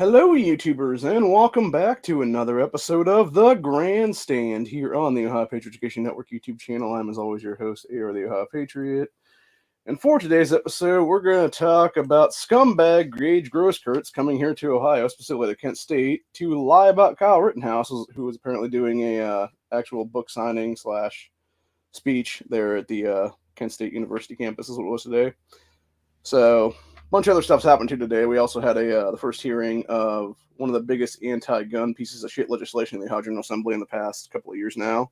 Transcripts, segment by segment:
Hello, YouTubers, and welcome back to another episode of the Grandstand here on the Ohio Patriot Education Network YouTube channel. I'm, as always, your host, AR the Ohio Patriot. And for today's episode, we're going to talk about scumbag Gaige Grosskreutz coming here to Ohio, specifically to Kent State, to lie about Kyle Rittenhouse, who was apparently doing a actual book signing slash speech there at the Kent State University campus, is what it was today. So, a bunch of other stuff's happened too today. We also had the first hearing of one of the biggest anti-gun pieces of shit legislation in the Ohio General Assembly in the past couple of years now,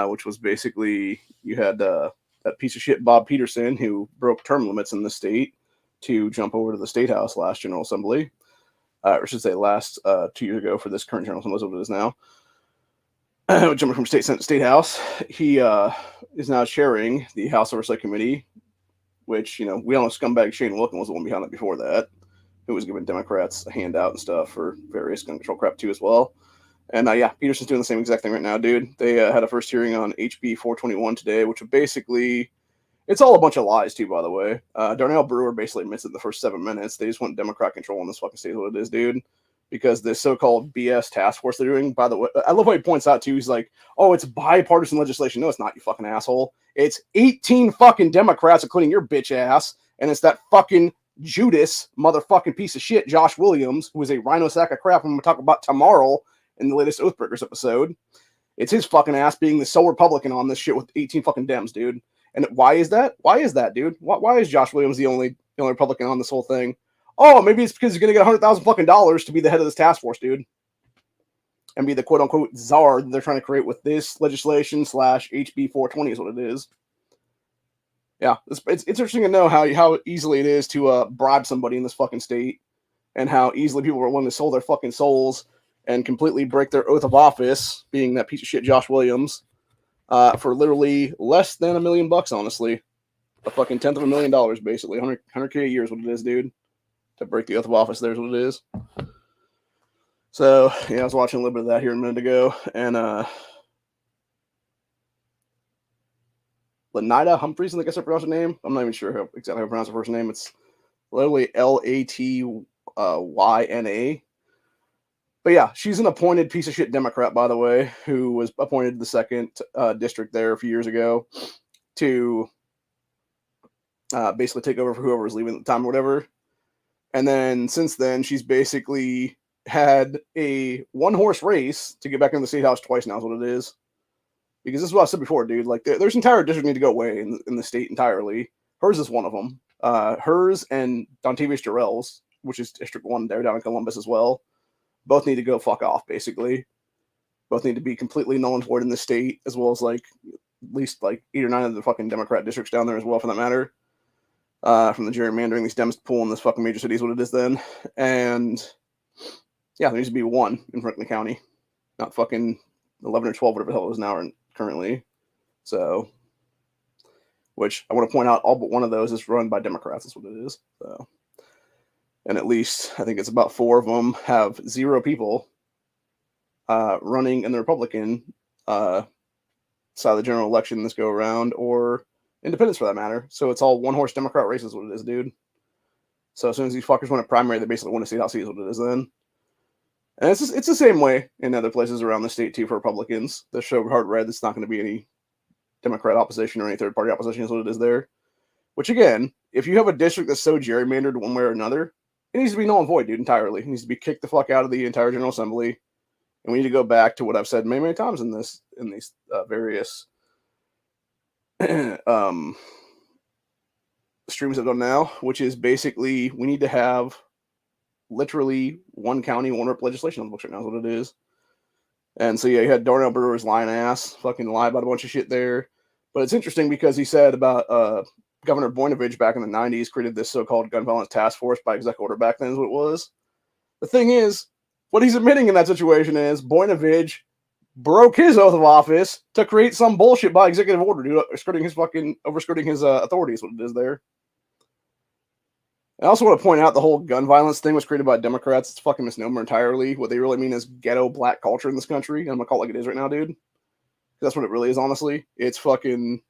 which was basically you had that piece of shit Bob Peterson, who broke term limits in the state, to jump over to the State House last General Assembly, or I should say last 2 years ago for this current General Assembly, what it is now. Jumping from State Senate to State House, he is now chairing the House Oversight Committee, which, we all know scumbag Shane Wilkin was the one behind it before that, who was giving Democrats a handout and stuff for various gun control crap too as well. And Peterson's doing the same exact thing right now, dude. They had a first hearing on HB 421 today, which basically, it's all a bunch of lies too, by the way. Darnell Brewer basically admits it in the first 7 minutes. They just want Democrat control in this fucking state, is what it is, dude. Because this so-called BS task force they're doing, by the way, I love how he points out too, he's like, oh, it's bipartisan legislation. No, it's not, you fucking asshole. It's 18 fucking Democrats, including your bitch ass, and it's that fucking Judas motherfucking piece of shit, Josh Williams, who is a rhino sack of crap, I'm going to talk about tomorrow in the latest Oathbreakers episode. It's his fucking ass being the sole Republican on this shit with 18 fucking Dems, dude. And why is that? Why is that, dude? Why is Josh Williams the only Republican on this whole thing? Oh, maybe it's because he's gonna get $100,000 fucking dollars to be the head of this task force, dude, and be the quote unquote czar that they're trying to create with this legislation slash HB 420 is what it is. Yeah, it's interesting to know how easily it is to bribe somebody in this fucking state, and how easily people are willing to sell their fucking souls and completely break their oath of office, being that piece of shit Josh Williams, for literally less than $1 million, honestly, a fucking tenth of $1,000,000, basically 100K a year is what it is, dude. To break the oath of office, there's what it is. So, I was watching a little bit of that here a minute ago, and Lanita Humphreys, I think I pronounced her name. I'm not even sure exactly how to pronounce her first name. It's literally Latyna. But yeah, she's an appointed piece of shit Democrat, by the way, who was appointed to the 2nd district there a few years ago to basically take over for whoever was leaving at the time or whatever. And then since then, she's basically had a one-horse race to get back into the State House twice now is what it is. Because this is what I said before, dude. Like, there's entire districts need to go away in the state entirely. Hers is one of them. Hers and Dontavius Jarrell's, which is District 1 there down in Columbus as well, both need to go fuck off, basically. Both need to be completely null and void in the state, as well as, at least 8 or 9 of the fucking Democrat districts down there as well, for that matter. From the gerrymandering, these Dems pull in this fucking major city is what it is then. And there needs to be one in Franklin County, not fucking 11 or 12, whatever the hell it is now currently. So, which I want to point out, all but one of those is run by Democrats, is what it is. So, and at least I think it's about 4 of them have 0 people running in the Republican side of the general election this go around, or independents for that matter. So it's all one-horse Democrat races, what it is, dude. So as soon as these fuckers win a primary, they basically win a state house seat, is what it is then. And it's the same way in other places around the state too for Republicans. They show hard red. There's not going to be any Democrat opposition or any third-party opposition, is what it is there. Which again, if you have a district that's so gerrymandered one way or another, it needs to be null and void, dude, entirely. It needs to be kicked the fuck out of the entire General Assembly, and we need to go back to what I've said many, many times in these various streams I've done now, which is basically we need to have literally one county, one rep legislation on the books right now is what it is. And so you had Darnell Brewer's lying ass fucking lie about a bunch of shit there. But it's interesting because he said about Governor Voinovich back in the 90s created this so-called gun violence task force by executive order back then is what it was. The thing is, what he's admitting in that situation is Voinovich broke his oath of office to create some bullshit by executive order, dude, overskirting his authorities, what it is there. I also want to point out the whole gun violence thing was created by Democrats. It's a fucking misnomer entirely. What they really mean is ghetto black culture in this country. And I'm going to call it like it is right now, dude. That's what it really is, honestly. It's fucking...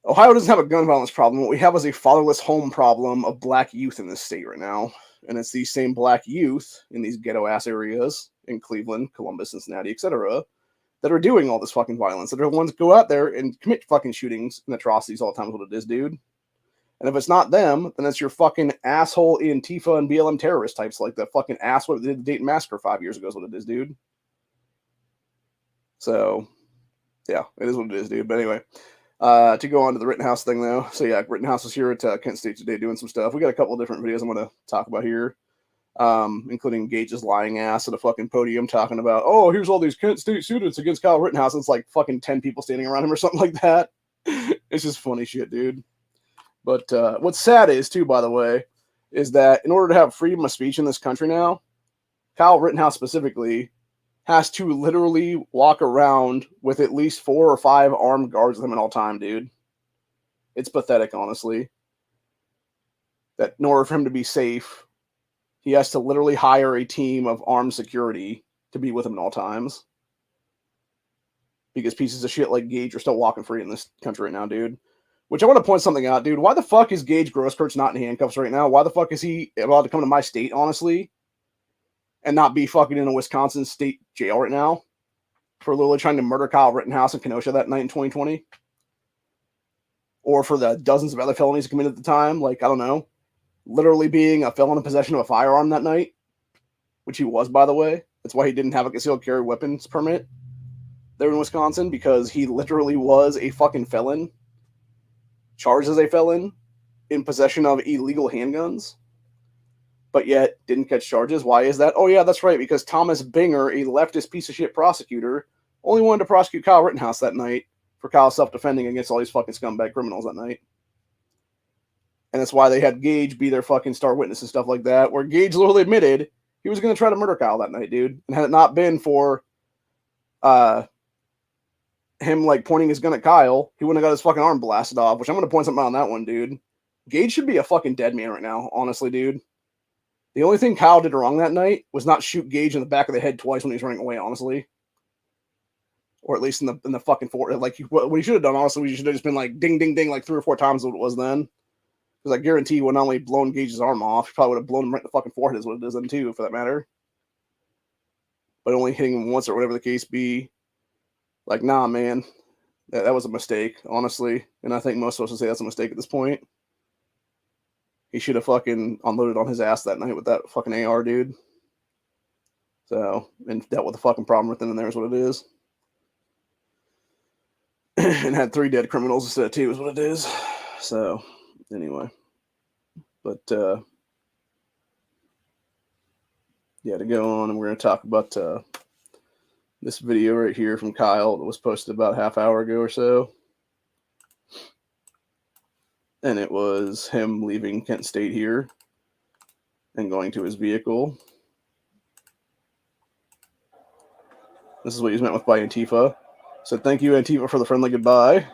Ohio doesn't have a gun violence problem. What we have is a fatherless home problem of black youth in this state right now. And it's these same black youth in these ghetto-ass areas in Cleveland, Columbus, Cincinnati, etc., that are doing all this fucking violence. That are the ones that go out there and commit fucking shootings and atrocities all the time is what it is, dude. And if it's not them, then it's your fucking asshole Antifa and BLM terrorist types like the fucking asswipe that did the Dayton Massacre 5 years ago is what it is, dude. So, yeah, it is what it is, dude. But anyway, to go on to the Rittenhouse thing, though. So, yeah, Rittenhouse is here at Kent State today doing some stuff. We got a couple of different videos I'm going to talk about here, including Gaige's lying ass at a fucking podium talking about, oh, here's all these Kent State students against Kyle Rittenhouse. And it's like fucking 10 people standing around him or something like that. It's just funny shit, dude. But what's sad is, too, by the way, is that in order to have freedom of speech in this country now, Kyle Rittenhouse specifically has to literally walk around with at least 4 or 5 armed guards with him at all time, dude. It's pathetic, honestly. That in order for him to be safe, he has to literally hire a team of armed security to be with him at all times. Because pieces of shit like Gaige are still walking free in this country right now, dude. Which I want to point something out, dude. Why the fuck is Gaige Grosskreutz not in handcuffs right now? Why the fuck is he allowed to come to my state, honestly? And not be fucking in a Wisconsin state jail right now? For literally trying to murder Kyle Rittenhouse in Kenosha that night in 2020? Or for the dozens of other felonies he committed at the time? Like, I don't know. Literally being a felon in possession of a firearm that night? Which he was, by the way. That's why he didn't have a concealed carry weapons permit there in Wisconsin. Because he literally was a fucking felon. Charged as a felon in possession of illegal handguns, but yet didn't catch charges. Why is that? Oh, yeah, that's right, because Thomas Binger, a leftist piece of shit prosecutor, only wanted to prosecute Kyle Rittenhouse that night for Kyle self-defending against all these fucking scumbag criminals that night. And that's why they had Gaige be their fucking star witness and stuff like that, where Gaige literally admitted he was going to try to murder Kyle that night, dude. And had it not been for him like pointing his gun at Kyle, he wouldn't have got his fucking arm blasted off, which I'm going to point something out on that one, dude. Gaige should be a fucking dead man right now, honestly, dude. The only thing Kyle did wrong that night was not shoot Gaige in the back of the head twice when he was running away, honestly. Or at least in the fucking forehead. Like, what he should have done, honestly, we should have just been like ding, ding, ding, like 3 or 4 times what it was then. Because I guarantee he would not only blown Gaige's arm off, he probably would have blown him right in the fucking forehead is what it is then too, for that matter. But only hitting him once or whatever the case be. Like, nah, man. That was a mistake, honestly. And I think most of us would say that's a mistake at this point. He should have fucking unloaded on his ass that night with that fucking AR, dude. So, and dealt with the fucking problem within in there is what it is. And had 3 dead criminals instead of 2 is what it is. So, anyway. But, yeah, to go on, and we're going to talk about this video right here from Kyle that was posted about a half hour ago or so. And it was him leaving Kent State here and going to his vehicle. This is what he's meant with by Antifa. So thank you, Antifa, for the friendly goodbye.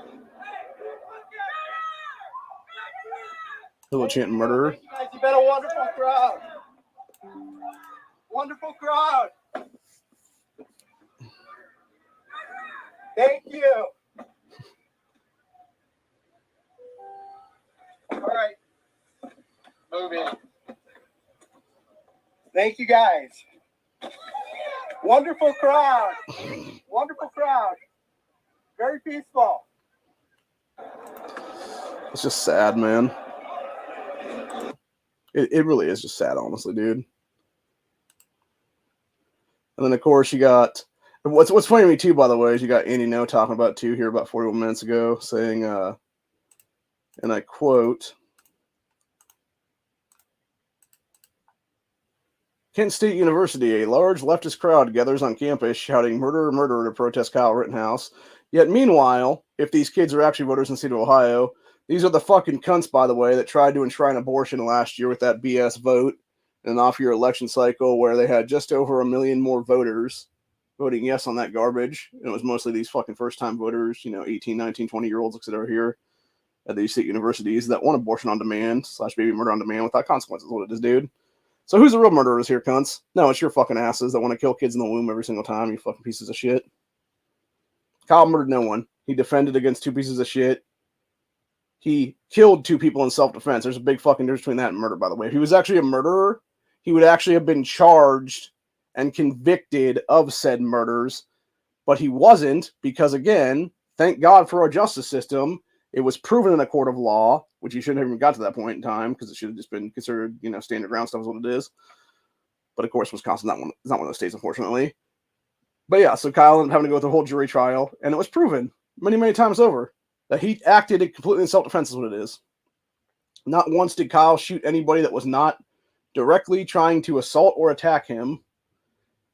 Little chanting murderer. Guys, you've been a wonderful crowd. Wonderful crowd. Thank you. All right. Move in. Thank you, guys. Wonderful crowd. Wonderful crowd. Very peaceful. It's just sad, man. It really is just sad, honestly, dude. And then, of course, you got... What's funny to me, too, by the way, is you got Andy No talking about, too, here about 41 minutes ago, saying, and I quote, Kent State University, a large leftist crowd gathers on campus shouting murder, murder to protest Kyle Rittenhouse. Yet, meanwhile, if these kids are actually voters in the state of Ohio, these are the fucking cunts, by the way, that tried to enshrine abortion last year with that BS vote in an off-year election cycle where they had just over 1 million more voters voting yes on that garbage. And it was mostly these fucking first-time voters, 18, 19, 20-year-olds, etc. here at these state universities that want abortion on demand / baby murder on demand without consequences. What it is, dude. So who's the real murderers here, cunts? No, it's your fucking asses that want to kill kids in the womb every single time, you fucking pieces of shit. Kyle murdered no one. He defended against 2 pieces of shit. He killed 2 people in self-defense. There's a big fucking difference between that and murder, by the way. If he was actually a murderer, he would actually have been charged and convicted of said murders, but he wasn't because, again, thank God for our justice system. It was proven in a court of law, which he shouldn't have even got to that point in time because it should have just been considered, standard ground stuff is what it is. But of course, Wisconsin's not one of those states, unfortunately. But yeah, so Kyle ended up having to go through the whole jury trial, and it was proven many, many times over that he acted completely in self-defense is what it is. Not once did Kyle shoot anybody that was not directly trying to assault or attack him,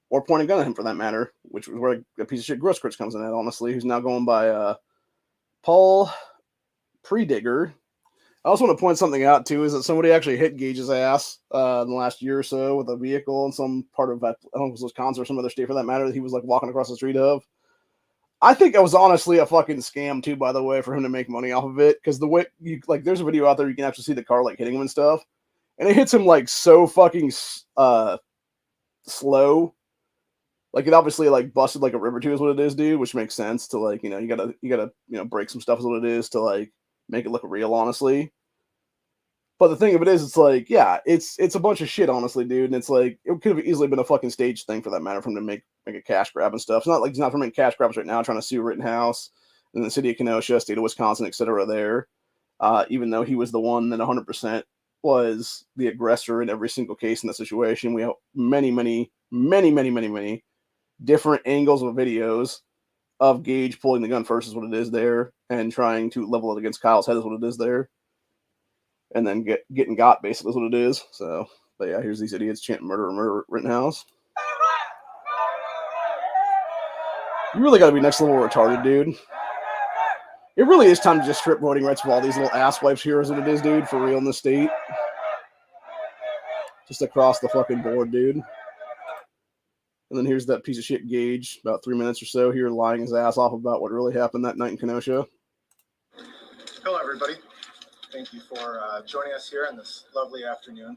or point a gun at him for that matter, which was where a piece of shit Grosskreutz comes in at, honestly, who's now going by Paul Prediger. I also want to point something out, too, is that somebody actually hit Gaige's ass in the last year or so with a vehicle in some part of, I don't know if it was Wisconsin or some other state for that matter, that he was like walking across the street of. I think it was honestly a fucking scam, too, by the way, for him to make money off of it, because the way, there's a video out there, you can actually see the car, hitting him and stuff, and it hits him, so fucking slow. It obviously, busted, a rib or two is what it is, dude, which makes sense to, you gotta, break some stuff is what it is to, make it look real, honestly. But the thing of it is, it's yeah, it's a bunch of shit, honestly, dude. And it's it could have easily been a fucking stage thing for that matter, for him to make a cash grab and stuff. It's not like he's not making cash grabs right now, trying to sue Rittenhouse in the city of Kenosha, state of Wisconsin, etc. There, even though he was the one that 100% was the aggressor in every single case in the situation. We have many, many, many, many, many, many different angles of videos of Gaige pulling the gun first is what it is there, and trying to level it against Kyle's head is what it is there. And then getting got, basically, is what it is. So, but yeah, here's these idiots chanting murder Rittenhouse. You really got to be next level retarded, dude. It really is time to just strip voting rights from all these little asswipes here, is what it is, dude, for real in the state. Just across the fucking board, dude. And then here's that piece of shit Gaige, about 3 minutes or so here, lying his ass off about what really happened that night in Kenosha. Hello, everybody. Thank you for joining us here on this lovely afternoon.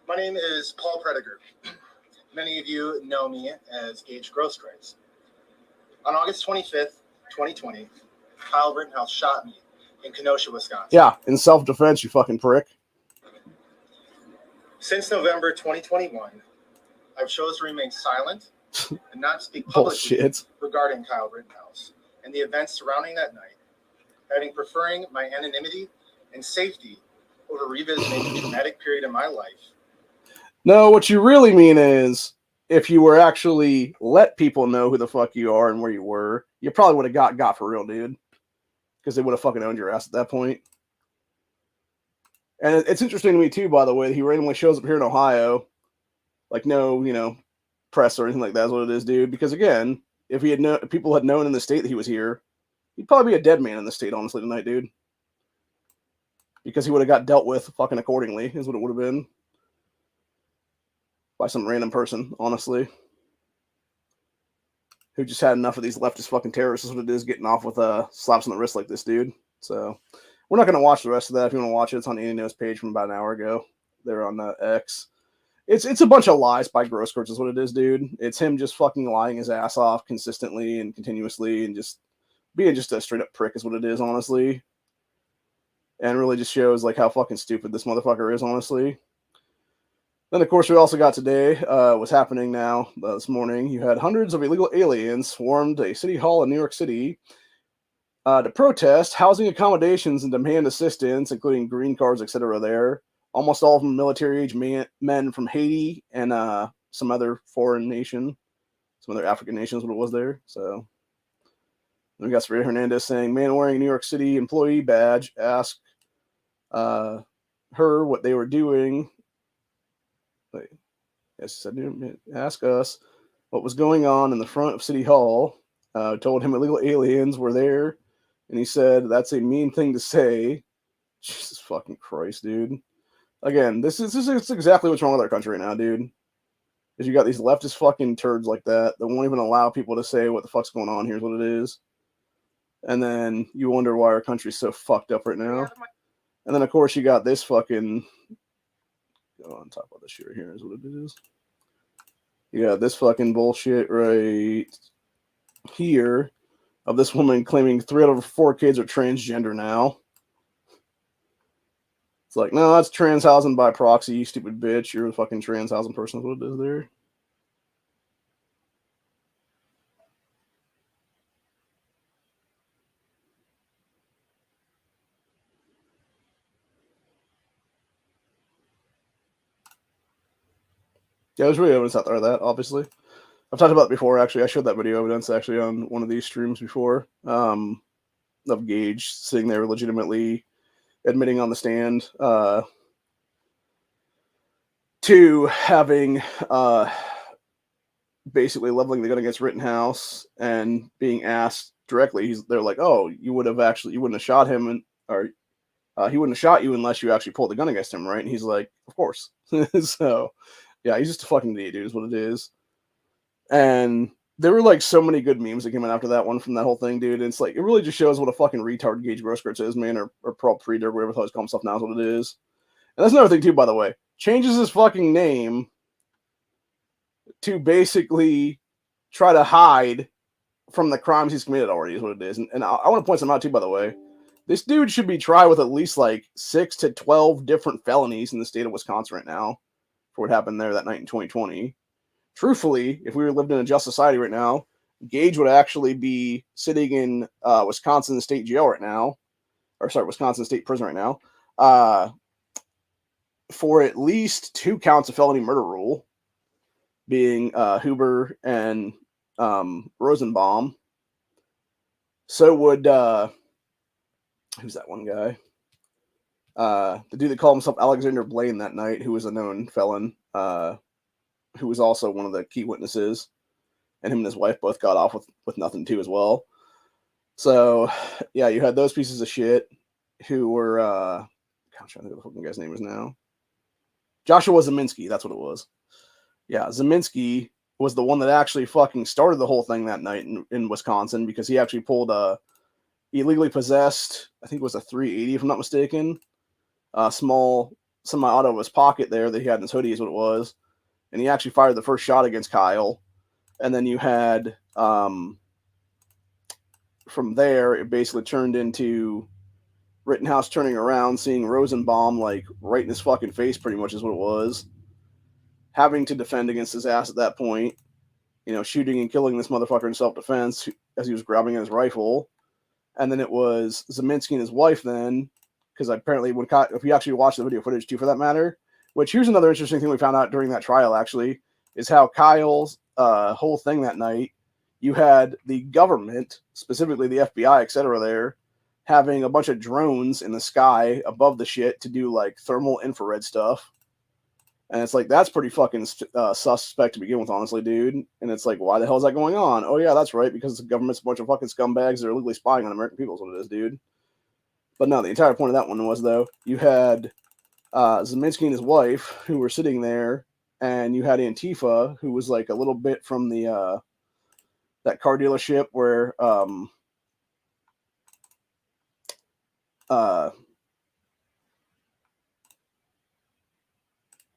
My name is Paul Prediger. Many of you know me as Gaige Grosskreutz. On August 25th, 2020, Kyle Rittenhouse shot me in Kenosha, Wisconsin. Yeah, in self-defense, you fucking prick. Since November 2021, I've chosen to remain silent and not speak publicly regarding Kyle Rittenhouse and the events surrounding that night, preferring my anonymity and safety over revisiting a traumatic period in my life. No, what you really mean is, if you were actually let people know who the fuck you are and where you were, you probably would have got for real, dude. Because they would have fucking owned your ass at that point. And it's interesting to me, too, by the way, that he randomly shows up here in Ohio. No, press or anything like that is what it is, dude. Because, again, if people had known in the state that he was here, he'd probably be a dead man in the state, honestly, tonight, dude. Because he would have got dealt with fucking accordingly, is what it would have been. By some random person, honestly. Who just had enough of these leftist fucking terrorists, is what it is, getting off with slaps on the wrist like this, dude. So, we're not going to watch the rest of that. If you want to watch it, it's on Andy No's page from about an hour ago. They're on X. It's a bunch of lies by Grosskreutz, is what it is, dude. It's him just fucking lying his ass off consistently and continuously and just being just a straight up prick is what it is, honestly. And really just shows how fucking stupid this motherfucker is, honestly. Then, of course, we also got today, what's happening now this morning. You had hundreds of illegal aliens swarmed a city hall in New York City to protest housing accommodations and demand assistance, including green cards, etc. there. Almost all of them military-age men from Haiti and some other foreign nation, some other African nations, what it was there. So then we got Serena Hernandez saying, man wearing a New York City employee badge asked her what they were doing. Wait, yes, ask us what was going on in the front of City Hall. Told him illegal aliens were there, and he said, that's a mean thing to say. Jesus fucking Christ, dude. Again, this is exactly what's wrong with our country right now, dude. Is you got these leftist fucking turds like that won't even allow people to say what the fuck's going on. Here's what it is. And then you wonder why our country's so fucked up right now. And then, of course, you got this fucking... Go on top of this shit right here is what it is. You got this fucking bullshit right here of this woman claiming 3 out of 4 kids are transgender now. It's like, no, that's trans housing by proxy, you stupid bitch. You're a fucking trans housing person, is what it is there. Yeah, there's video evidence out there of that, obviously. I've talked about it before, actually. I showed that video evidence, actually, on one of these streams before, of Gaige sitting there legitimately admitting on the stand to having basically leveling the gun against Rittenhouse and being asked directly. They're like, "Oh, you wouldn't have shot him, or he wouldn't have shot you unless you actually pulled the gun against him, right?" And he's like, "Of course." So, yeah, he's just a fucking idiot, dude, is what it is. And there were like so many good memes that came out after that one from that whole thing, dude. And it's like, it really just shows what a fucking retard Gaige Grosskreutz is, man, or Paul Preeder, whatever the hell he's calling himself now is what it is. And that's another thing too, by the way. Changes his fucking name to basically try to hide from the crimes he's committed already, is what it is. And I want to point some out too, by the way. This dude should be tried with at least like 6 to 12 different felonies in the state of Wisconsin right now for what happened there that night in 2020. Truthfully, if we were lived in a just society right now, Gaige would actually be sitting in Wisconsin State Jail right now, or sorry, Wisconsin State Prison right now, for at least 2 counts of felony murder rule, being Huber and Rosenbaum. So would who's that one guy? The dude that called himself Alexander Blaine that night, who was a known felon, who was also one of the key witnesses, and him and his wife both got off with nothing too as well. So yeah, you had those pieces of shit who were I'm trying to think of the fucking guy's name is now. Joshua Zeminski, that's what it was. Yeah, Zeminski was the one that actually fucking started the whole thing that night in Wisconsin, because he actually pulled illegally possessed, I think it was a 380 if I'm not mistaken, a small semi-auto of his pocket there that he had in his hoodie is what it was. And he actually fired the first shot against Kyle. And then you had, from there, it basically turned into Rittenhouse turning around, seeing Rosenbaum, like, right in his fucking face, pretty much is what it was. Having to defend against his ass at that point. You know, shooting and killing this motherfucker in self-defense as he was grabbing at his rifle. And then it was Zeminski and his wife then, because apparently, if you actually watch the video footage too, for that matter, which here's another interesting thing we found out during that trial, actually, is how Kyle's whole thing that night, you had the government, specifically the FBI, etc., there, having a bunch of drones in the sky above the shit to do, like, thermal infrared stuff. And it's like, that's pretty fucking suspect to begin with, honestly, dude. And it's like, why the hell is that going on? Oh, yeah, that's right, because the government's a bunch of fucking scumbags that are illegally spying on American people is what it is, dude. But no, the entire point of that one was, though, you had Zeminski and his wife, who were sitting there, and you had Antifa, who was like a little bit from the that car dealership where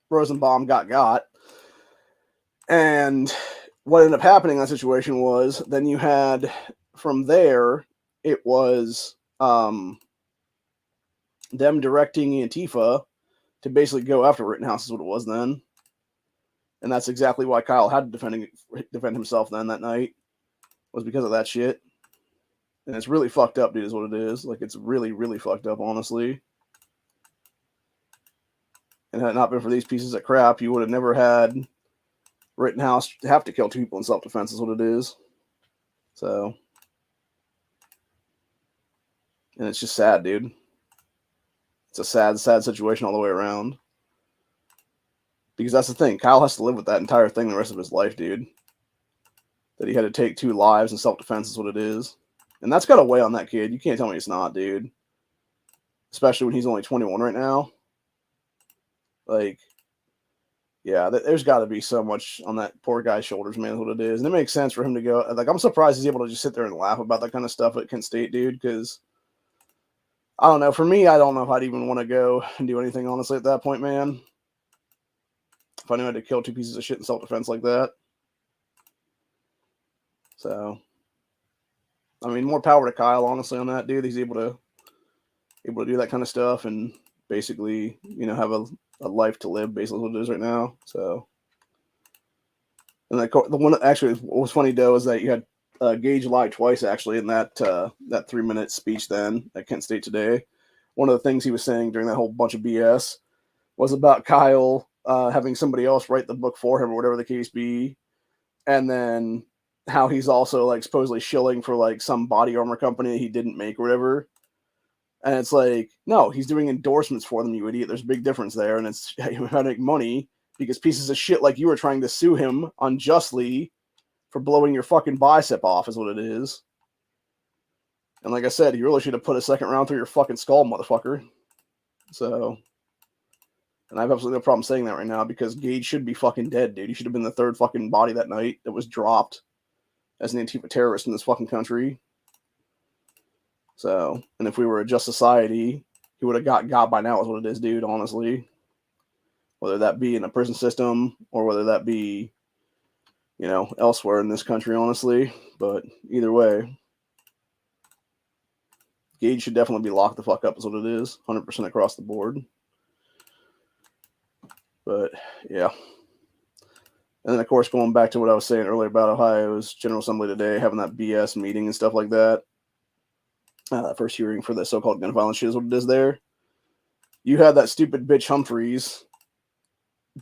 Rosenbaum got. And what ended up happening in that situation was, then you had, from there, it was them directing Antifa to basically go after Rittenhouse is what it was then. And that's exactly why Kyle had to defend himself then that night, was because of that shit. And it's really fucked up, dude, is what it is. Like, it's really, really fucked up, honestly. And had it not been for these pieces of crap, you would have never had Rittenhouse have to kill 2 people in self-defense is what it is. So, and it's just sad, dude. It's a sad, sad situation all the way around. Because that's the thing. Kyle has to live with that entire thing the rest of his life, dude. That he had to take 2 lives in self-defense is what it is. And that's got to weigh on that kid. You can't tell me it's not, dude. Especially when he's only 21 right now. Like, yeah, there's got to be so much on that poor guy's shoulders, man, is what it is. And it makes sense for him to go. Like, I'm surprised he's able to just sit there and laugh about that kind of stuff at Kent State, dude, because I don't know. For me, I don't know if I'd even want to go and do anything, honestly, at that point, man. If I knew I had to kill 2 pieces of shit in self-defense like that. So, I mean, more power to Kyle, honestly, on that, dude. He's able to do that kind of stuff and basically, have a life to live, basically what it is right now. So, and the one actually, what was funny though is that you had Gaige lie twice actually in that 3-minute speech then at Kent State today. One of the things he was saying during that whole bunch of BS was about Kyle having somebody else write the book for him or whatever the case be, and then how he's also like supposedly shilling for like some body armor company he didn't make or whatever. And it's like, no, he's doing endorsements for them, you idiot. There's a big difference there, and it's how to make money because pieces of shit like you are trying to sue him unjustly for blowing your fucking bicep off is what it is. And like I said, you really should have put a second round through your fucking skull, motherfucker. So, and I have absolutely no problem saying that right now because Gaige should be fucking dead, dude. He should have been the third fucking body that night that was dropped as an Antifa terrorist in this fucking country. So, and if we were a just society, he would have got by now is what it is, dude, honestly. Whether that be in a prison system or whether that be, elsewhere in this country, honestly. But either way, Gaige should definitely be locked the fuck up is what it is. 100% across the board. But, yeah. And then, of course, going back to what I was saying earlier about Ohio's General Assembly today, having that BS meeting and stuff like that. First hearing for the so-called gun violence shit is what it is there. You had that stupid bitch Humphreys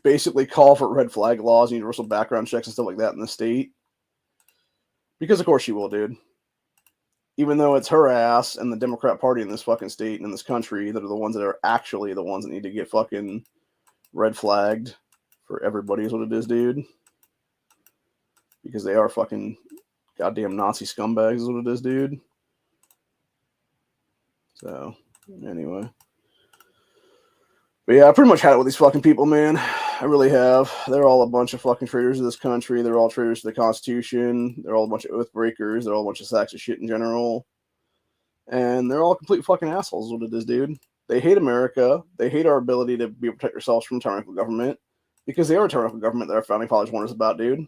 basically call for red flag laws and universal background checks and stuff like that in the state. Because of course she will, dude. Even though it's her ass and the Democrat Party in this fucking state and in this country that are the ones that are actually the ones that need to get fucking red flagged for everybody is what it is, dude. Because they are fucking goddamn Nazi scumbags is what it is, dude. So, anyway. But yeah, I pretty much had it with these fucking people, man. I really have. They're all a bunch of fucking traitors to this country. They're all traitors to the Constitution. They're all a bunch of oath breakers. They're all a bunch of sacks of shit in general. And they're all complete fucking assholes is what it is, dude. They hate America. They hate our ability to be able to protect ourselves from tyrannical government. Because they are a tyrannical government that our founding fathers warned us about, dude.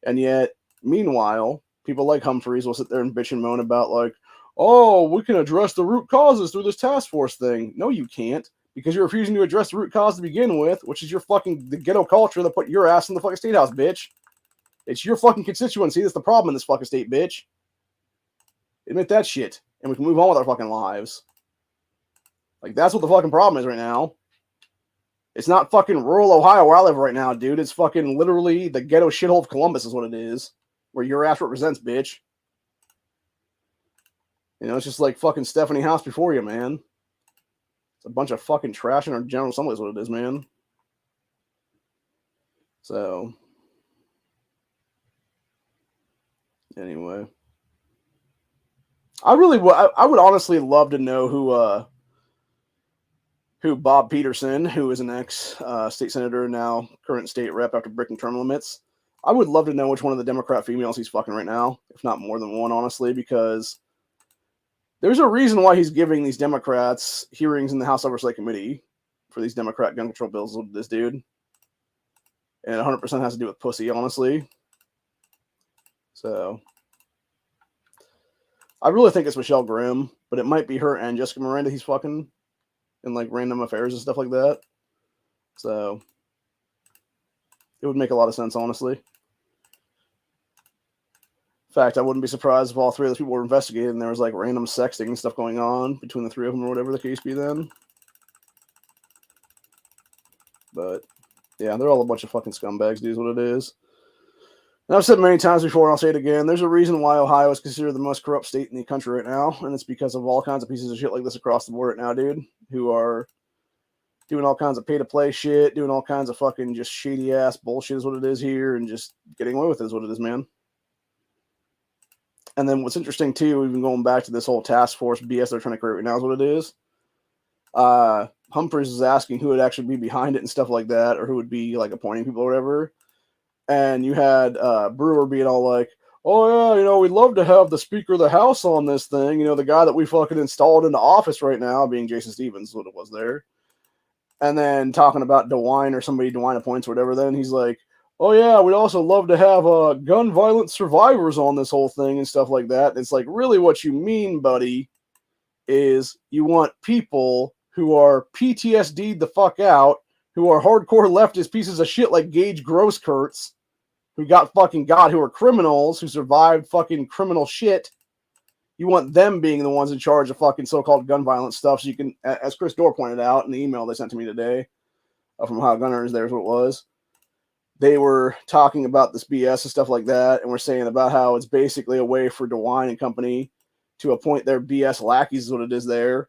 And yet, meanwhile, people like Humphreys will sit there and bitch and moan about like, oh, we can address the root causes through this task force thing. No, you can't. Because you're refusing to address the root cause to begin with, which is the ghetto culture that put your ass in the fucking state house, bitch. It's your fucking constituency that's the problem in this fucking state, bitch. Admit that shit. And we can move on with our fucking lives. Like, that's what the fucking problem is right now. It's not fucking rural Ohio where I live right now, dude. It's fucking literally the ghetto shithole of Columbus is what it is. Where your ass represents, bitch. It's just like fucking Stephanie House before you, man. It's a bunch of fucking trash in our General Assembly is what it is, man. So, anyway. I would honestly love to know who Bob Peterson, who is an ex-state senator, now current state rep after breaking term limits. I would love to know which one of the Democrat females he's fucking right now, if not more than one, honestly, because there's a reason why he's giving these Democrats hearings in the House Oversight Committee for these Democrat gun control bills with this dude. And 100% has to do with pussy, honestly. So, I really think it's Michelle Grimm, but it might be her and Jessica Miranda he's fucking in like random affairs and stuff like that. So, it would make a lot of sense, honestly. In fact, I wouldn't be surprised if all three of those people were investigated and there was like random sexting and stuff going on between the three of them or whatever the case be then. But yeah, they're all a bunch of fucking scumbags, dude, is what it is. And I've said many times before, and I'll say it again, there's a reason why Ohio is considered the most corrupt state in the country right now, and it's because of all kinds of pieces of shit like this across the board right now, dude, who are doing all kinds of pay-to-play shit, doing all kinds of fucking just shady-ass bullshit is what it is here, and just getting away with it is what it is, man. And then what's interesting, too, even going back to this whole task force BS they're trying to create right now is what it is. Humphreys is asking who would actually be behind it and stuff like that, or who would be, like, appointing people or whatever. And you had Brewer being all like, oh, yeah, we'd love to have the Speaker of the House on this thing. The guy that we fucking installed into office right now, being Jason Stevens, is what it was there. And then talking about DeWine or somebody DeWine appoints or whatever, then he's like, oh, yeah, we'd also love to have gun violence survivors on this whole thing and stuff like that. And it's like, really what you mean, buddy, is you want people who are PTSD'd the fuck out, who are hardcore leftist pieces of shit like Gaige Grosskreutz, who got fucking got, who are criminals, who survived fucking criminal shit. You want them being the ones in charge of fucking so-called gun violence stuff, so you can, as Chris Dorr pointed out in the email they sent to me today from Ohio Gunners, there's what it was. They were talking about this BS and stuff like that, and we're saying about how it's basically a way for DeWine and company to appoint their BS lackeys is what it is there,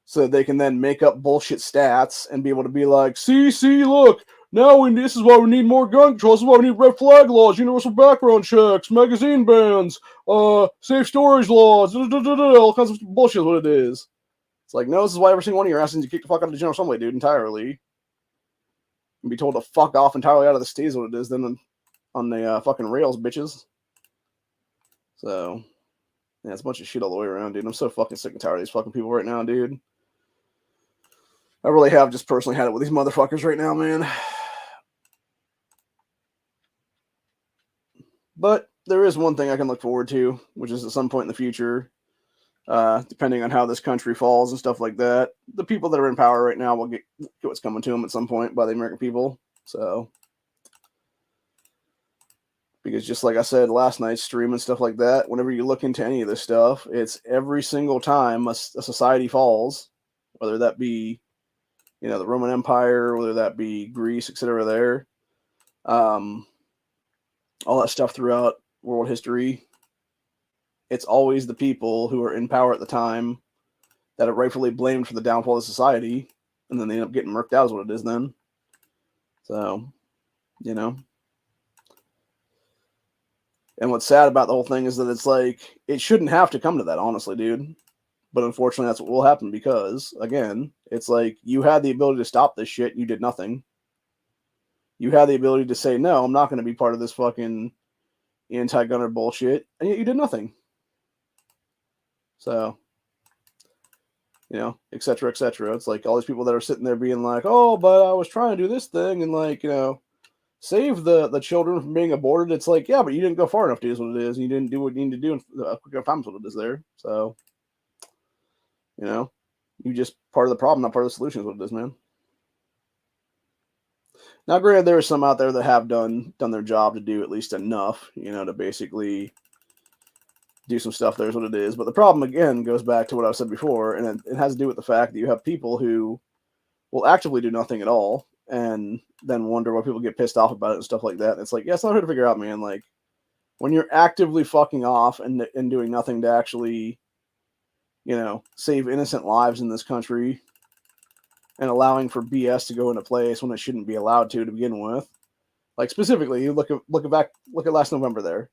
so that they can then make up bullshit stats and be able to be like, see, look, now this is why we need more gun control, this is why we need red flag laws, universal background checks, magazine bans, safe storage laws, all kinds of bullshit is what it is. It's like, no, this is why every single one of your asses you kick the fuck out of the General Assembly, dude, entirely. And be told to fuck off entirely out of the state is what it is, then on the fucking rails, bitches. So, yeah, it's a bunch of shit all the way around, dude. I'm so fucking sick and tired of these fucking people right now, dude. I really have just personally had it with these motherfuckers right now, man. But there is one thing I can look forward to, which is at some point in the future, depending on how this country falls and stuff like that, the people that are in power right now will get what's coming to them at some point by the American people. So, because just like I said last night's stream and stuff like that, whenever you look into any of this stuff, it's every single time a society falls, whether that be, you know, the Roman Empire, whether that be Greece, etc. there, all that stuff throughout world history, it's always the people who are in power at the time that are rightfully blamed for the downfall of society, and then they end up getting murked out is what it is then. So, you know. And what's sad about the whole thing is that it's like, it shouldn't have to come to that, honestly, dude. But unfortunately, that's what will happen because, again, it's like, you had the ability to stop this shit, and you did nothing. You had the ability to say, no, I'm not going to be part of this fucking anti-gunner bullshit, and yet you did nothing. So, you know, et cetera, et cetera. It's like all these people that are sitting there being like, oh, but I was trying to do this thing and, like, you know, save the children from being aborted. It's like, yeah, but you didn't go far enough to do what it is. And you didn't do what you need to do in quick enough time is what it is there. So, you know, you just part of the problem, not part of the solution is what it is, man. Now, granted, there are some out there that have done their job to do at least enough, you know, to basically do some stuff. There's what it is. But the problem, again, goes back to what I said before, and it has to do with the fact that you have people who will actively do nothing at all and then wonder why people get pissed off about it and stuff like that. And it's like, yeah, it's not hard to figure out, man. Like, when you're actively fucking off and doing nothing to actually, you know, save innocent lives in this country and allowing for BS to go into place when it shouldn't be allowed to begin with. Like, specifically, you look at last November there.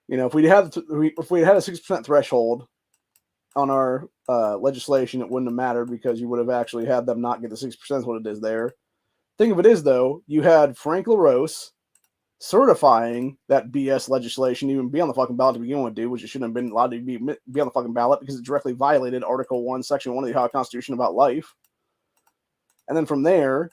You know, if we had a 6% threshold on our legislation, it wouldn't have mattered because you would have actually had them not get the 6% what it is there. Thing of it is, though, you had Frank LaRose certifying that BS legislation even be on the fucking ballot to begin with, dude, which it shouldn't have been allowed to be on the fucking ballot because it directly violated Article 1, Section 1 of the Ohio Constitution about life. And then from there,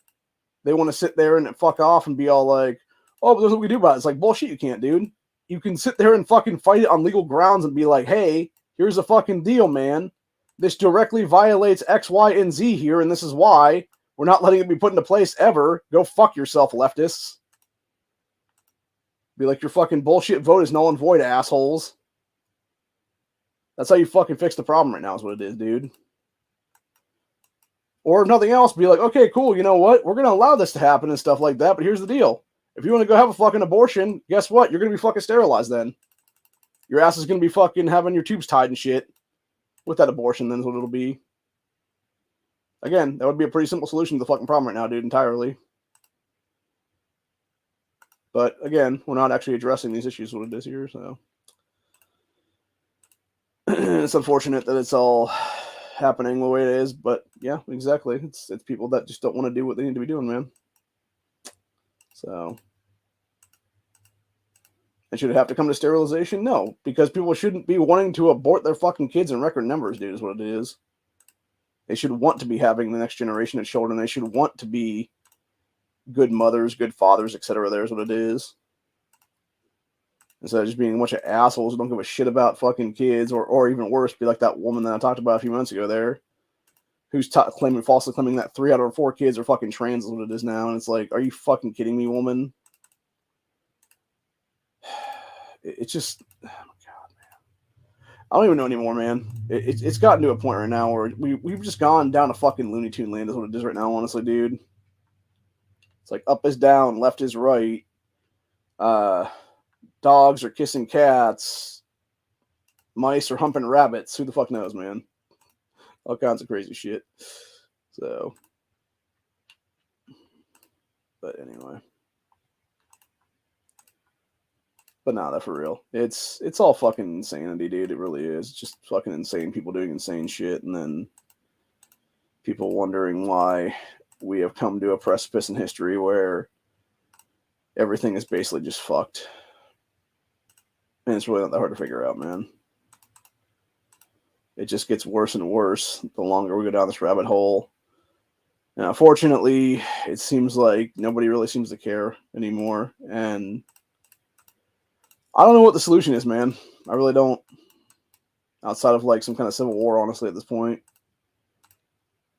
they want to sit there and fuck off and be all like, oh, but there's what we do about it. It's like, bullshit, you can't, dude. You can sit there and fucking fight it on legal grounds and be like, hey, here's a fucking deal, man. This directly violates X, Y, and Z here, and this is why. We're not letting it be put into place ever. Go fuck yourself, leftists. Be like, your fucking bullshit vote is null and void, assholes. That's how you fucking fix the problem right now is what it is, dude. Or if nothing else, be like, okay, cool, you know what? We're going to allow this to happen and stuff like that, but here's the deal. If you want to go have a fucking abortion, guess what? You're going to be fucking sterilized then. Your ass is going to be fucking having your tubes tied and shit with that abortion, then is what it'll be. Again, that would be a pretty simple solution to the fucking problem right now, dude, entirely. But again, we're not actually addressing these issues what it is here, so it's unfortunate that it's all happening the way it is, but yeah, exactly. It's people that just don't want to do what they need to be doing, man. So, and should it have to come to sterilization? No, because people shouldn't be wanting to abort their fucking kids in record numbers, dude, is what it is. They should want to be having the next generation of children. They should want to be good mothers, good fathers, etc. There's what it is. Instead of just being a bunch of assholes who don't give a shit about fucking kids, or even worse, be like that woman that I talked about a few months ago there, who's falsely claiming that 3 out of 4 kids are fucking trans is what it is now. And it's like, are you fucking kidding me, woman? It's just, oh my God, man. I don't even know anymore, man. It's gotten to a point right now where we've just gone down to fucking Looney Tune land is what it is right now, honestly, dude. It's like up is down, left is right. Dogs are kissing cats. Mice are humping rabbits. Who the fuck knows, man? All kinds of crazy shit. So, but anyway. But nah, that for real. It's all fucking insanity, dude. It really is. It's just fucking insane people doing insane shit, and then people wondering why we have come to a precipice in history where everything is basically just fucked. And it's really not that hard to figure out, man. It just gets worse and worse the longer we go down this rabbit hole. And unfortunately, it seems like nobody really seems to care anymore. And I don't know what the solution is, man. I really don't. Outside of like some kind of civil war, honestly, at this point.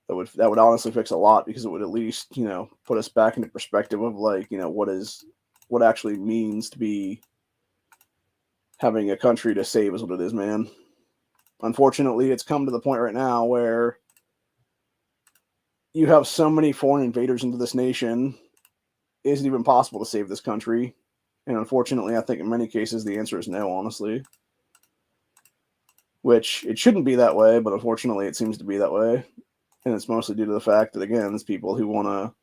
That would honestly fix a lot, because it would at least, put us back into perspective of like, what actually means to be having a country to save is what it is, man. Unfortunately, it's come to the point right now where you have so many foreign invaders into this nation, it isn't even possible to save this country. And unfortunately, I think in many cases the answer is no, honestly. Which, it shouldn't be that way, but unfortunately it seems to be that way. And it's mostly due to the fact that, again, it's people who want to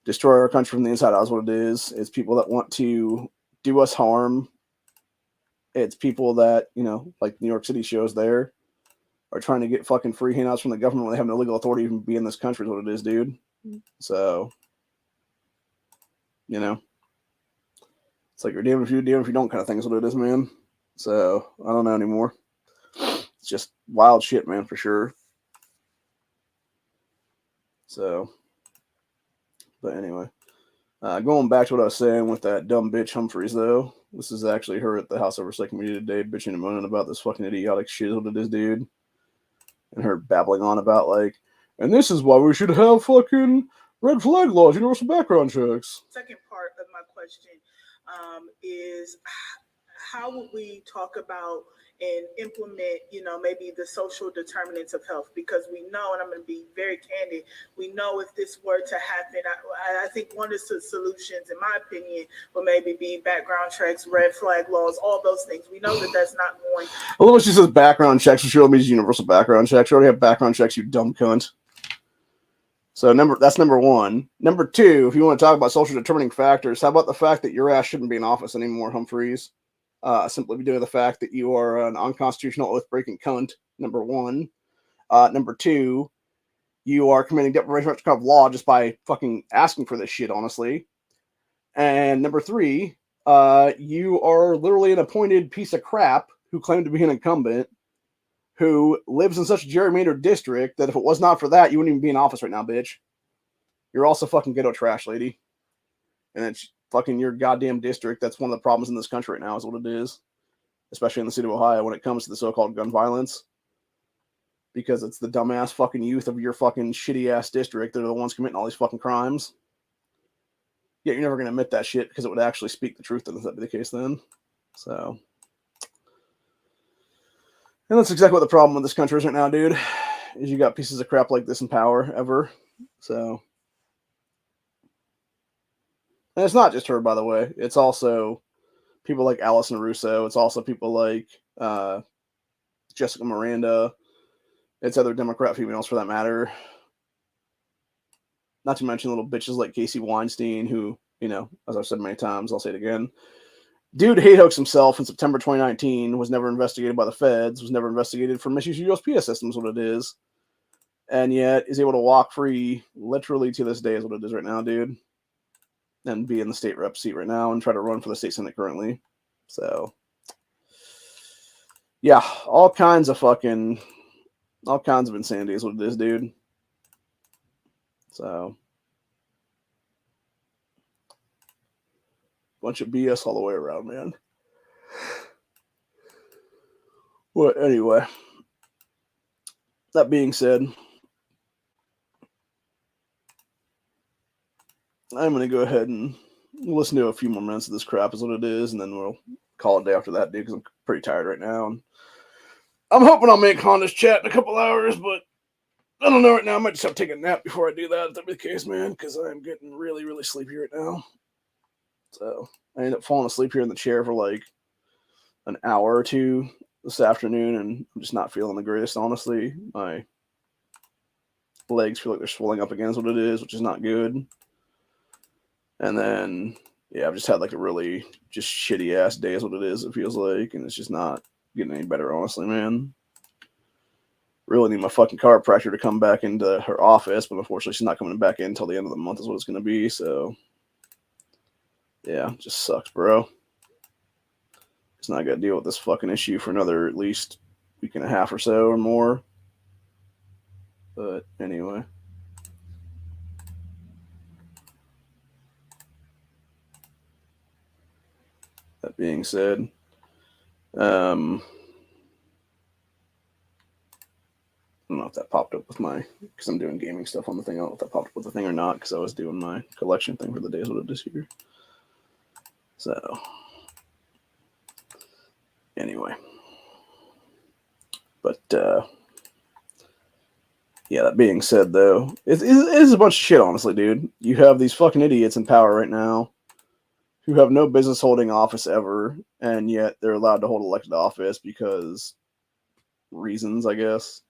destroy our country from the inside out is what it is. It's people that want to do us harm. It's people that, like New York City shows there, are trying to get fucking free handouts from the government when they have no legal authority to even be in this country is what it is, dude. So, it's like you're damned if you do, damned if you don't kind of thing is what it is, man. So, I don't know anymore. It's just wild shit, man, for sure. So, but anyway, going back to what I was saying with that dumb bitch Humphreys, though, this is actually her at the House Oversight Committee today bitching and moaning about this fucking idiotic shit what it is, dude. And her babbling on about, like, and this is why we should have fucking red flag laws, universal background checks. Second part of my question is, how would we talk about and implement, maybe the social determinants of health? Because we know, and I'm going to be very candid, we know if this were to happen, I think one of the solutions, in my opinion, will maybe be background checks, red flag laws, all those things. We know that that's not going. Although she says background checks, she really means universal background checks. You already have background checks, you dumb cunt. So that's number one. Number two, if you want to talk about social determining factors, how about the fact that your ass shouldn't be in office anymore, Humphreys? Simply due to the fact that you are an unconstitutional oath-breaking cunt, number one. Number two, you are committing deprivation of law just by fucking asking for this shit, honestly. And number three, you are literally an appointed piece of crap who claimed to be an incumbent who lives in such a gerrymandered district that if it was not for that, you wouldn't even be in office right now, bitch. You're also fucking ghetto trash, lady. And it's fucking your goddamn district. That's one of the problems in this country right now is what it is. Especially in the state of Ohio when it comes to the so-called gun violence. Because it's the dumbass fucking youth of your fucking shitty-ass district that are the ones committing all these fucking crimes. Yet you're never going to admit that shit because it would actually speak the truth if that be the case then. So. And that's exactly what the problem with this country is right now, dude. Is you got pieces of crap like this in power ever. So. And it's not just her, by the way. It's also people like Allison Russo. It's also people like Jessica Miranda. It's other Democrat females, for that matter. Not to mention little bitches like Casey Weinstein, who, as I've said many times, I'll say it again. Dude hate hoax himself in September 2019, was never investigated by the feds, was never investigated for misuse of USPS systems, what it is. And yet is able to walk free literally to this day is what it is right now, dude. And be in the state rep seat right now and try to run for the state senate currently. So, yeah, all kinds of insanity is what it is, dude. So, bunch of BS all the way around, man. Well, anyway, that being said, I'm going to go ahead and listen to a few more minutes of this crap is what it is, and then we'll call it a day after that, dude, because I'm pretty tired right now. And I'm hoping I'll make Honda's chat in a couple hours, but I don't know right now. I might just have to take a nap before I do that, if that be the case, man, because I'm getting really, really sleepy right now. So I ended up falling asleep here in the chair for like an hour or two this afternoon, and I'm just not feeling the greatest, honestly. My legs feel like they're swelling up against what it is, which is not good. And then, yeah, I've just had like a really just shitty ass day is what it is, it feels like, and it's just not getting any better, honestly, man. Really need my fucking chiropractor to come back into her office, but unfortunately she's not coming back in until the end of the month is what it's going to be, so yeah, it just sucks, bro. It's not going to deal with this fucking issue for another at least week and a half or so or more. But anyway. That being said, I don't know if that popped up with my, because I'm doing gaming stuff on the thing. I don't know if that popped up with the thing or not, because I was doing my collection thing for the days what it is here. So, anyway. But, yeah, that being said, though, it is a bunch of shit, honestly, dude. You have these fucking idiots in power right now who have no business holding office ever, and yet they're allowed to hold elected office because reasons, I guess.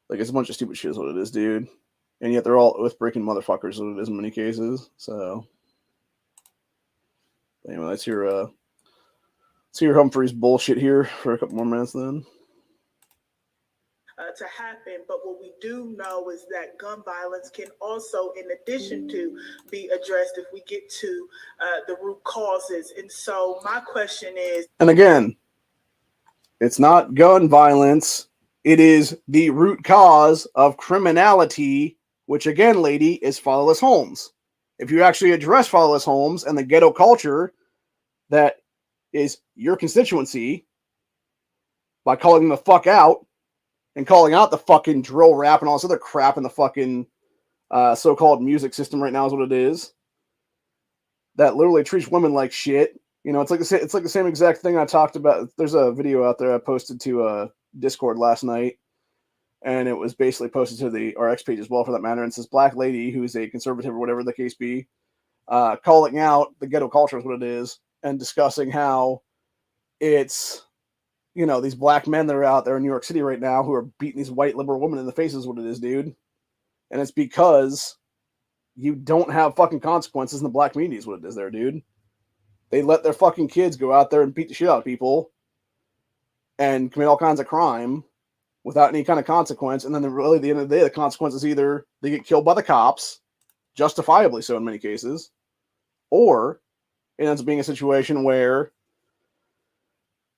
Like, it's a bunch of stupid shit is what it is, dude. And yet they're all oath-breaking motherfuckers, what it is in many cases. So, anyway, let's hear Humphrey's bullshit here for a couple more minutes then. To happen, but what we do know is that gun violence can also, in addition to, be addressed if we get to the root causes. And so my question is, and again, it's not gun violence, it is the root cause of criminality, which again, lady, is fatherless homes. If you actually address fatherless homes and the ghetto culture that is your constituency by calling them the fuck out, and calling out the fucking drill rap and all this other crap in the fucking so-called music system right now is what it is. That literally treats women like shit. You know, it's like the same exact thing I talked about. There's a video out there I posted to Discord last night, and it was basically posted to the RX page as well, for that matter. And it's this black lady who is a conservative or whatever the case be, calling out the ghetto culture is what it is, and discussing how it's, you know, these black men that are out there in New York City right now who are beating these white liberal women in the face is what it is, dude. And it's because you don't have fucking consequences in the black community is what it is there, dude. They let their fucking kids go out there and beat the shit out of people and commit all kinds of crime without any kind of consequence. And then really at the end of the day, the consequence is either they get killed by the cops, justifiably so in many cases, or it ends up being a situation where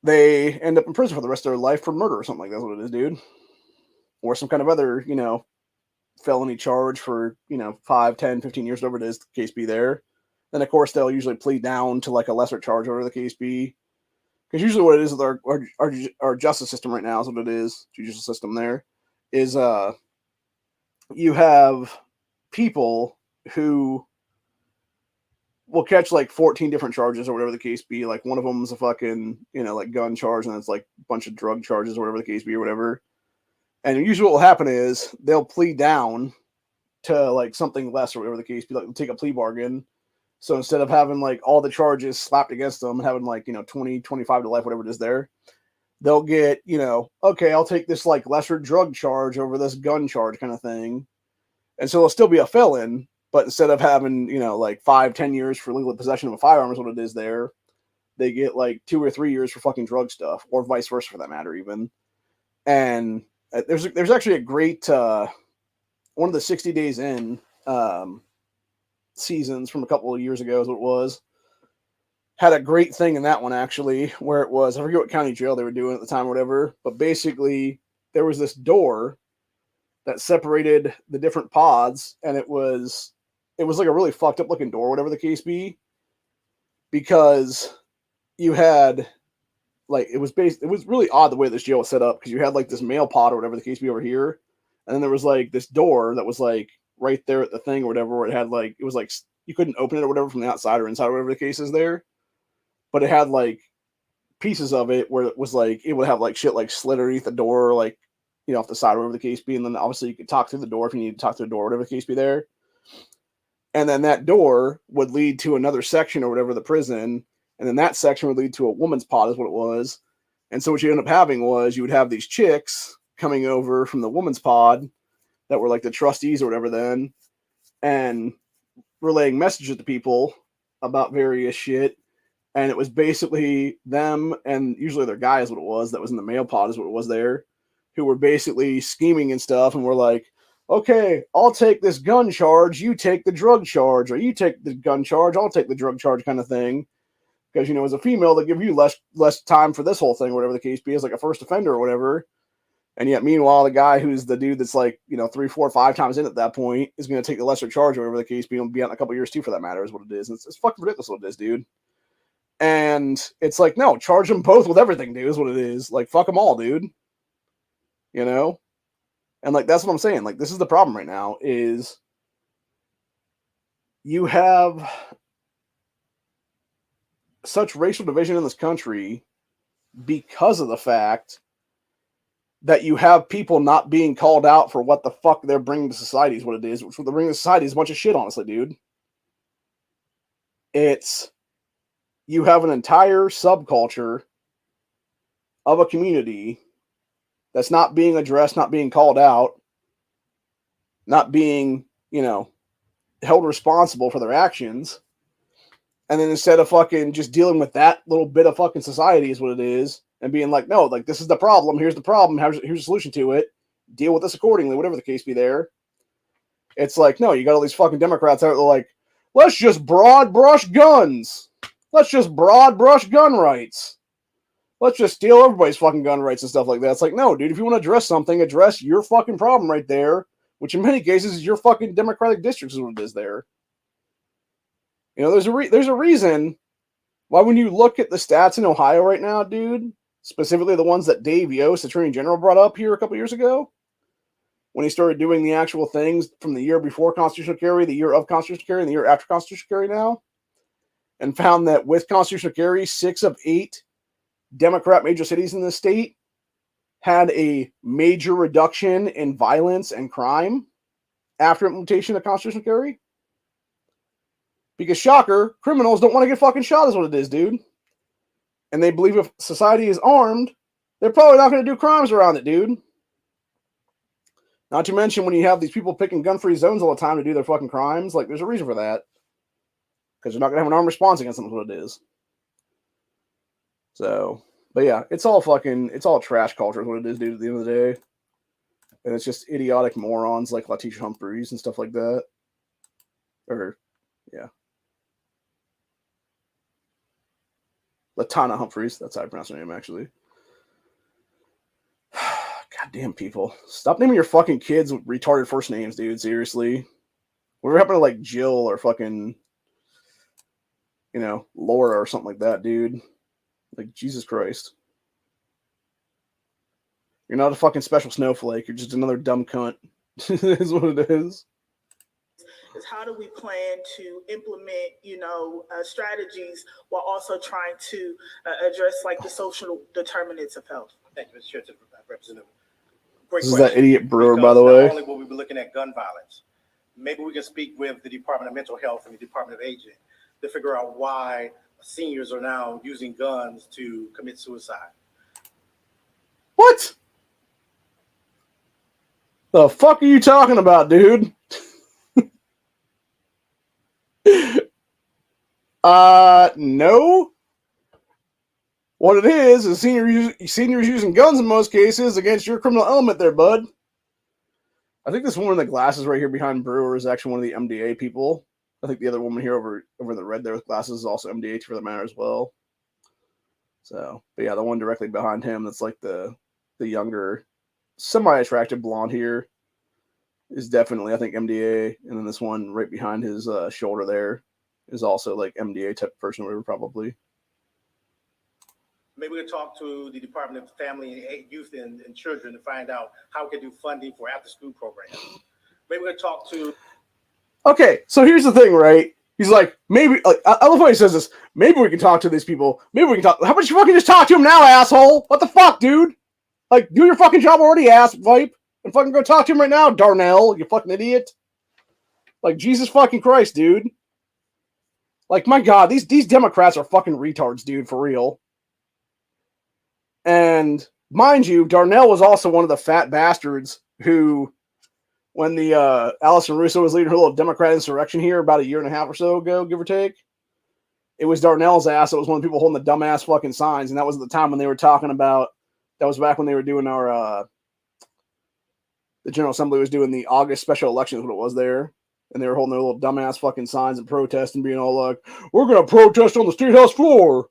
they end up in prison for the rest of their life for murder or something like that. That's what it is, dude. Or some kind of other, you know, felony charge for, you know, 5, 10, 15 years, whatever it is, the case be there. Then, of course, they'll usually plead down to like a lesser charge, whatever the case be. Because usually what it is with our justice system right now is what it is, judicial system there, is you have people who will catch like 14 different charges or whatever the case be. Like one of them is a fucking, you know, like gun charge, and it's like a bunch of drug charges or whatever the case be or whatever. And usually what will happen is they'll plead down to like something less or whatever the case be, like take a plea bargain. So instead of having like all the charges slapped against them and having like, you know, 20, 25 to life, whatever it is there, they'll get, you know, okay, I'll take this like lesser drug charge over this gun charge kind of thing. And so they'll still be a felon, but instead of having, you know, like 5, 10 years for legal possession of a firearm is what it is there, they get like 2 or 3 years for fucking drug stuff, or vice versa for that matter even. And there's actually a great, one of the 60 Days In seasons from a couple of years ago is what it was, had a great thing in that one actually, where it was, I forget what county jail they were doing at the time or whatever, but basically there was this door that separated the different pods, and it was like a really fucked up looking door, whatever the case be, because you had like, it was really odd the way this jail was set up, because you had like this mail pod or whatever the case be over here, and then there was like this door that was like right there at the thing or whatever, where it had like, it was like, you couldn't open it or whatever from the outside or inside or whatever the case is there. But it had like pieces of it where it was like, it would have like shit like slid underneath the door, like, you know, off the side or whatever the case be. And then obviously you could talk through the door if you need to talk through the door, whatever the case be there. And then that door would lead to another section or whatever, the prison. And then that section would lead to a woman's pod is what it was. And so what you end up having was you would have these chicks coming over from the woman's pod that were like the trustees or whatever then, and relaying messages to people about various shit. And it was basically them, and usually their guy is what it was, that was in the male pod is what it was there, who were basically scheming and stuff, and were like, okay, I'll take this gun charge, you take the drug charge, or you take the gun charge, I'll take the drug charge kind of thing. Because, you know, as a female, they give you less time for this whole thing, whatever the case be, as like a first offender or whatever. And yet, meanwhile, the guy who's the dude that's like, you know, 3, 4, 5 times in at that point is going to take the lesser charge, or whatever the case be, and be out in a couple years too, for that matter, is what it is. And it's fucking ridiculous what it is, dude. And it's like, no, charge them both with everything, dude, is what it is. Like, fuck them all, dude. You know? And like, that's what I'm saying. Like, this is the problem right now, is you have such racial division in this country because of the fact that you have people not being called out for what the fuck they're bringing to society is what it is. Which what they're bringing to society is a bunch of shit, honestly, dude. It's, you have an entire subculture of a community that's not being addressed, not being called out, not being, you know, held responsible for their actions. And then instead of fucking just dealing with that little bit of fucking society is what it is, and being like, no, like, this is the problem, here's the problem, here's a solution to it, deal with this accordingly, whatever the case be there. It's like, no, you got all these fucking Democrats out there like, let's just broad brush guns. Let's just broad brush gun rights. Let's just steal everybody's fucking gun rights and stuff like that. It's like, no, dude, if you want to address something, address your fucking problem right there, which in many cases is your fucking Democratic districts is what it is there. You know, there's a reason why when you look at the stats in Ohio right now, dude, specifically the ones that Dave Yost, Attorney General, brought up here a couple years ago, when he started doing the actual things from the year before constitutional carry, the year of constitutional carry, and the year after constitutional carry now, and found that with constitutional carry, 6 of 8 Democrat major cities in the state had a major reduction in violence and crime after implementation of constitutional carry. Because, shocker, criminals don't want to get fucking shot is what it is, dude. And they believe if society is armed, they're probably not going to do crimes around it, dude. Not to mention when you have these people picking gun-free zones all the time to do their fucking crimes, like, there's a reason for that. Because they're not going to have an armed response against them is what it is. So, but yeah, it's all trash culture is what it is, dude, at the end of the day. And it's just idiotic morons like Letitia Humphreys and stuff like that. Or, yeah. Latana Humphreys. That's how I pronounce her name, actually. Goddamn people. Stop naming your fucking kids with retarded first names, dude. Seriously. Whatever happened to, like, Jill or fucking, you know, Laura or something like that, dude? Like, Jesus Christ. You're not a fucking special snowflake. You're just another dumb cunt. Is what it is. Is how do we plan to implement, you know, strategies while also trying to address like the social determinants of health? Thank you, Mr. Chair, to Representative. Great This is question. that idiot Brewer, Because by the way. Not only will we be looking at gun violence, maybe we can speak with the Department of Mental Health and the Department of Aging to figure out why seniors are now using guns to commit suicide. What? The fuck are you talking about, dude? No. What it is seniors using guns in most cases against your criminal element there, bud. I think this woman in the glasses right here behind Brewer is actually one of the MDA people. I think the other woman here over in the red there with glasses is also MDA for the matter as well. So, but yeah, the one directly behind him that's like the younger, semi-attractive blonde here is definitely, I think, MDA. And then this one right behind his shoulder there is also like MDA type person, or whatever, probably. Maybe we can talk to the Department of Family, Youth, and Children to find out how we can do funding for after-school programs. Maybe we're going to talk to. Okay, so here's the thing, right? He's like, maybe, like, I love how he says this. Maybe we can talk to these people. Maybe we can talk. How about you fucking just talk to him now, asshole? What the fuck, dude? Like, do your fucking job already, ass vipe. And fucking go talk to him right now, Darnell, you fucking idiot. Like, Jesus fucking Christ, dude. Like, my God, these Democrats are fucking retards, dude, for real. And, mind you, Darnell was also one of the fat bastards who, when the Allison Russo was leading her little Democrat insurrection here about a year and a half or so ago, give or take, it was Darnell's ass that was one of the people holding the dumbass fucking signs, and that was at the time when they were talking about, that was back when they were doing our, the General Assembly was doing the August special election is what it was there, and they were holding their little dumbass fucking signs and protest and being all like, we're going to protest on the State House floor.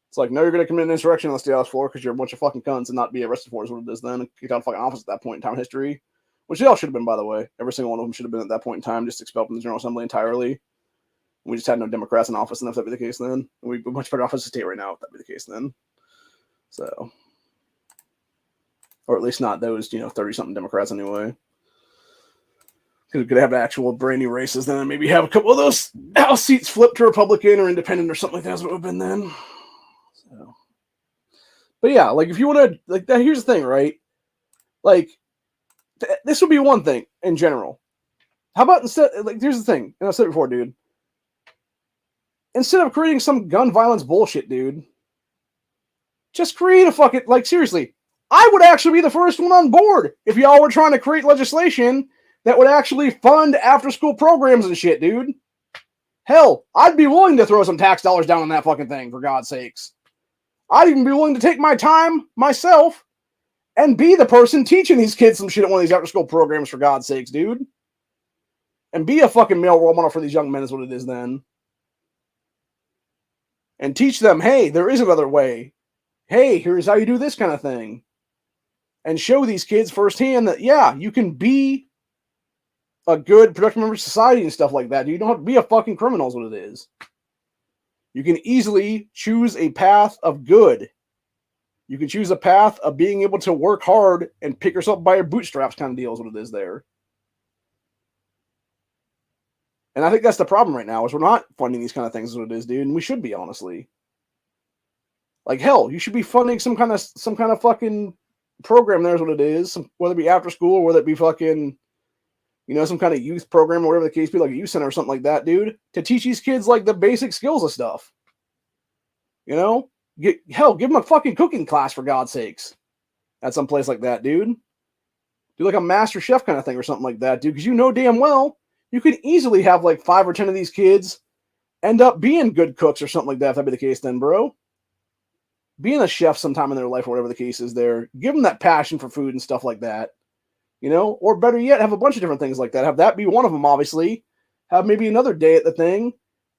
It's like, no, you're going to commit an insurrection on the State House floor because you're a bunch of fucking cunts and not be arrested for is what it is then, and kicked out of fucking office at that point in time in history. Which they all should have been, by the way. Every single one of them should have been at that point in time, just expelled from the General Assembly entirely. We just had no Democrats in office, and if that be the case then, we'd be much better off as a state right now if that be the case then. So, or at least not those, 30-something Democrats anyway. Because we could have actual brand new races then, and maybe have a couple of those House seats flipped to Republican or Independent or something like that is what it would have been then. So, but yeah, like if you want to, like that, here's the thing, right? Like, this would be one thing in general. How about instead, like, here's the thing, and I've said it before, dude. Instead of creating some gun violence bullshit, dude, just create a fucking, like, seriously, I would actually be the first one on board if y'all were trying to create legislation that would actually fund after-school programs and shit, dude. Hell, I'd be willing to throw some tax dollars down on that fucking thing, for God's sakes. I'd even be willing to take my time, myself, and be the person teaching these kids some shit at one of these after-school programs, for God's sakes, dude. And be a fucking male role model for these young men is what it is then. And teach them, hey, there is another way. Hey, here's how you do this kind of thing. And show these kids firsthand that, yeah, you can be a good, productive member of society and stuff like that. You don't have to be a fucking criminal is what it is. You can easily choose a path of good. You can choose a path of being able to work hard and pick yourself by your bootstraps kind of deal is what it is there. And I think that's the problem right now is we're not funding these kind of things is what it is, dude. And we should be, honestly. Like, hell, you should be funding some kind of fucking program there is what it is. Whether it be after school or whether it be fucking, some kind of youth program or whatever the case be, like a youth center or something like that, dude. To teach these kids, like, the basic skills of stuff. Give them a fucking cooking class, for God's sakes. At some place like that, dude. Do like a master chef kind of thing or something like that, dude. Because damn well, you could easily have like 5 or 10 of these kids end up being good cooks or something like that, if that'd be the case then, bro. Being a chef sometime in their life or whatever the case is there. Give them that passion for food and stuff like that. Or better yet, have a bunch of different things like that. Have that be one of them, obviously. Have maybe another day at the thing.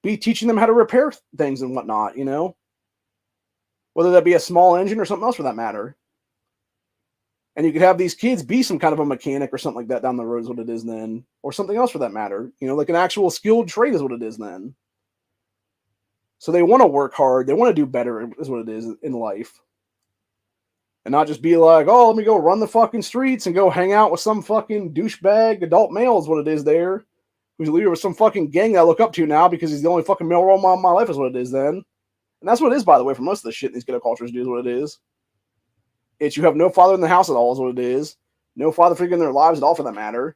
Be teaching them how to repair things and whatnot, Whether that be a small engine or something else for that matter. And you could have these kids be some kind of a mechanic or something like that down the road is what it is then. Or something else for that matter. Like an actual skilled trade is what it is then. So they want to work hard. They want to do better is what it is in life. And not just be like, oh, let me go run the fucking streets and go hang out with some fucking douchebag adult male is what it is there. Who's a leader of some fucking gang that I look up to now because he's the only fucking male role model in my life is what it is then. And that's what it is, by the way, for most of the shit in these ghetto cultures do is what it is. It's you have no father in the house at all is what it is. No father figure in their lives at all for that matter.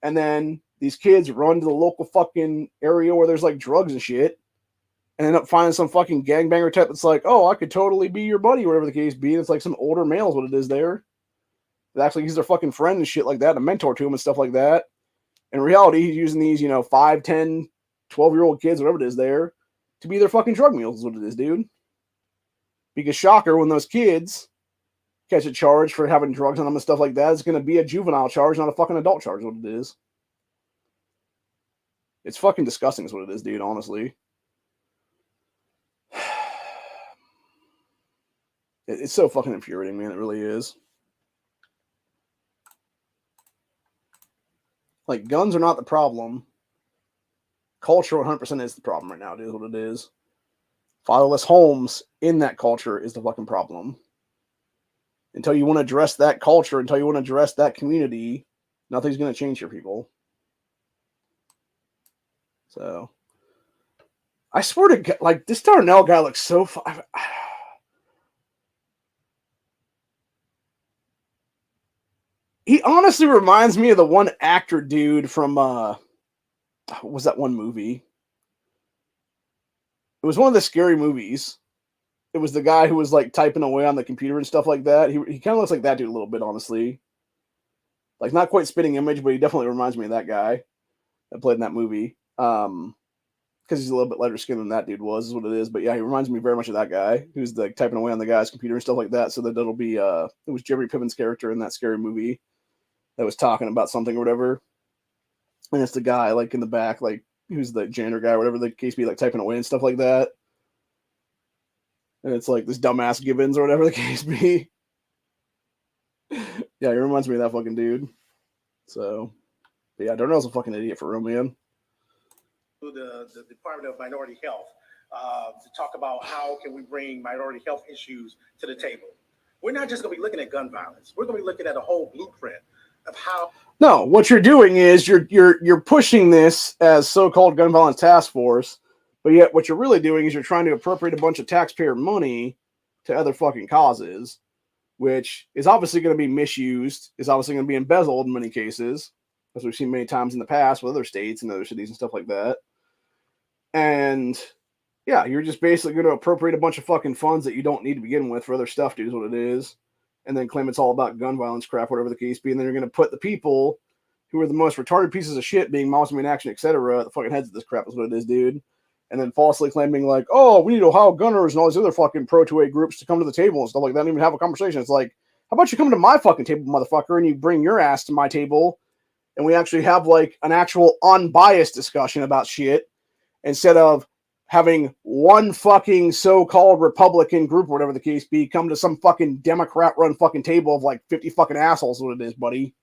And then these kids run to the local fucking area where there's like drugs and shit. And end up finding some fucking gangbanger type that's like, oh, I could totally be your buddy, whatever the case be. And it's like some older male is what it is there. That actually he's their fucking friend and shit like that, a mentor to him and stuff like that. In reality, he's using these, 5, 10, 12-year-old kids, whatever it is there, to be their fucking drug mules is what it is, dude. Because shocker, when those kids catch a charge for having drugs on them and stuff like that, it's going to be a juvenile charge, not a fucking adult charge is what it is. It's fucking disgusting is what it is, dude, honestly. It's so fucking infuriating, man. It really is. Like, guns are not the problem. Culture 100% is the problem right now. It is what it is. Fatherless homes in that culture is the fucking problem. Until you want to address that culture, until you want to address that community, Nothing's going to change here, people. So, I swear to God, like, this Darnell guy looks so he honestly reminds me of the one actor dude from, what was that one movie? It was one of the scary movies. It was the guy who was, like, typing away on the computer and stuff like that. He kind of looks like that dude a little bit, honestly. Like, not quite spitting image, but he definitely reminds me of that guy that played in that movie. Because he's a little bit lighter skinned than that dude was, is what it is. But yeah, he reminds me very much of that guy who's like typing away on the guy's computer and stuff like that. So that'll be it was Jeremy Piven's character in that scary movie that was talking about something or whatever. And it's the guy like in the back, like who's the janitor guy, or whatever the case be, like typing away and stuff like that. And it's like this dumbass Gibbons or whatever the case be. Yeah, he reminds me of that fucking dude. So yeah, Darnell's a fucking idiot for real, man. The Department of Minority Health to talk about how can we bring minority health issues to the table. We're not just going to be looking at gun violence. We're going to be looking at a whole blueprint of how. No, what you're doing is you're pushing this as so-called gun violence task force, but yet what you're really doing is you're trying to appropriate a bunch of taxpayer money to other fucking causes, which is obviously going to be misused, is obviously going to be embezzled in many cases, as we've seen many times in the past with other states and other cities and stuff like that. And yeah, you're just basically going to appropriate a bunch of fucking funds that you don't need to begin with for other stuff, dude, is what it is. And then claim it's all about gun violence crap, whatever the case be. And then you're going to put the people who are the most retarded pieces of shit, being Muslim in action, etc., the fucking heads of this crap is what it is, dude. And then falsely claiming like, oh, we need Ohio gunners and all these other fucking pro-2A groups to come to the table and stuff like that and even have a conversation. It's like, how about you come to my fucking table, motherfucker, and you bring your ass to my table and we actually have like an actual unbiased discussion about shit instead of having one fucking so-called Republican group or whatever the case be come to some fucking Democrat-run fucking table of like 50 fucking assholes is what it is, buddy.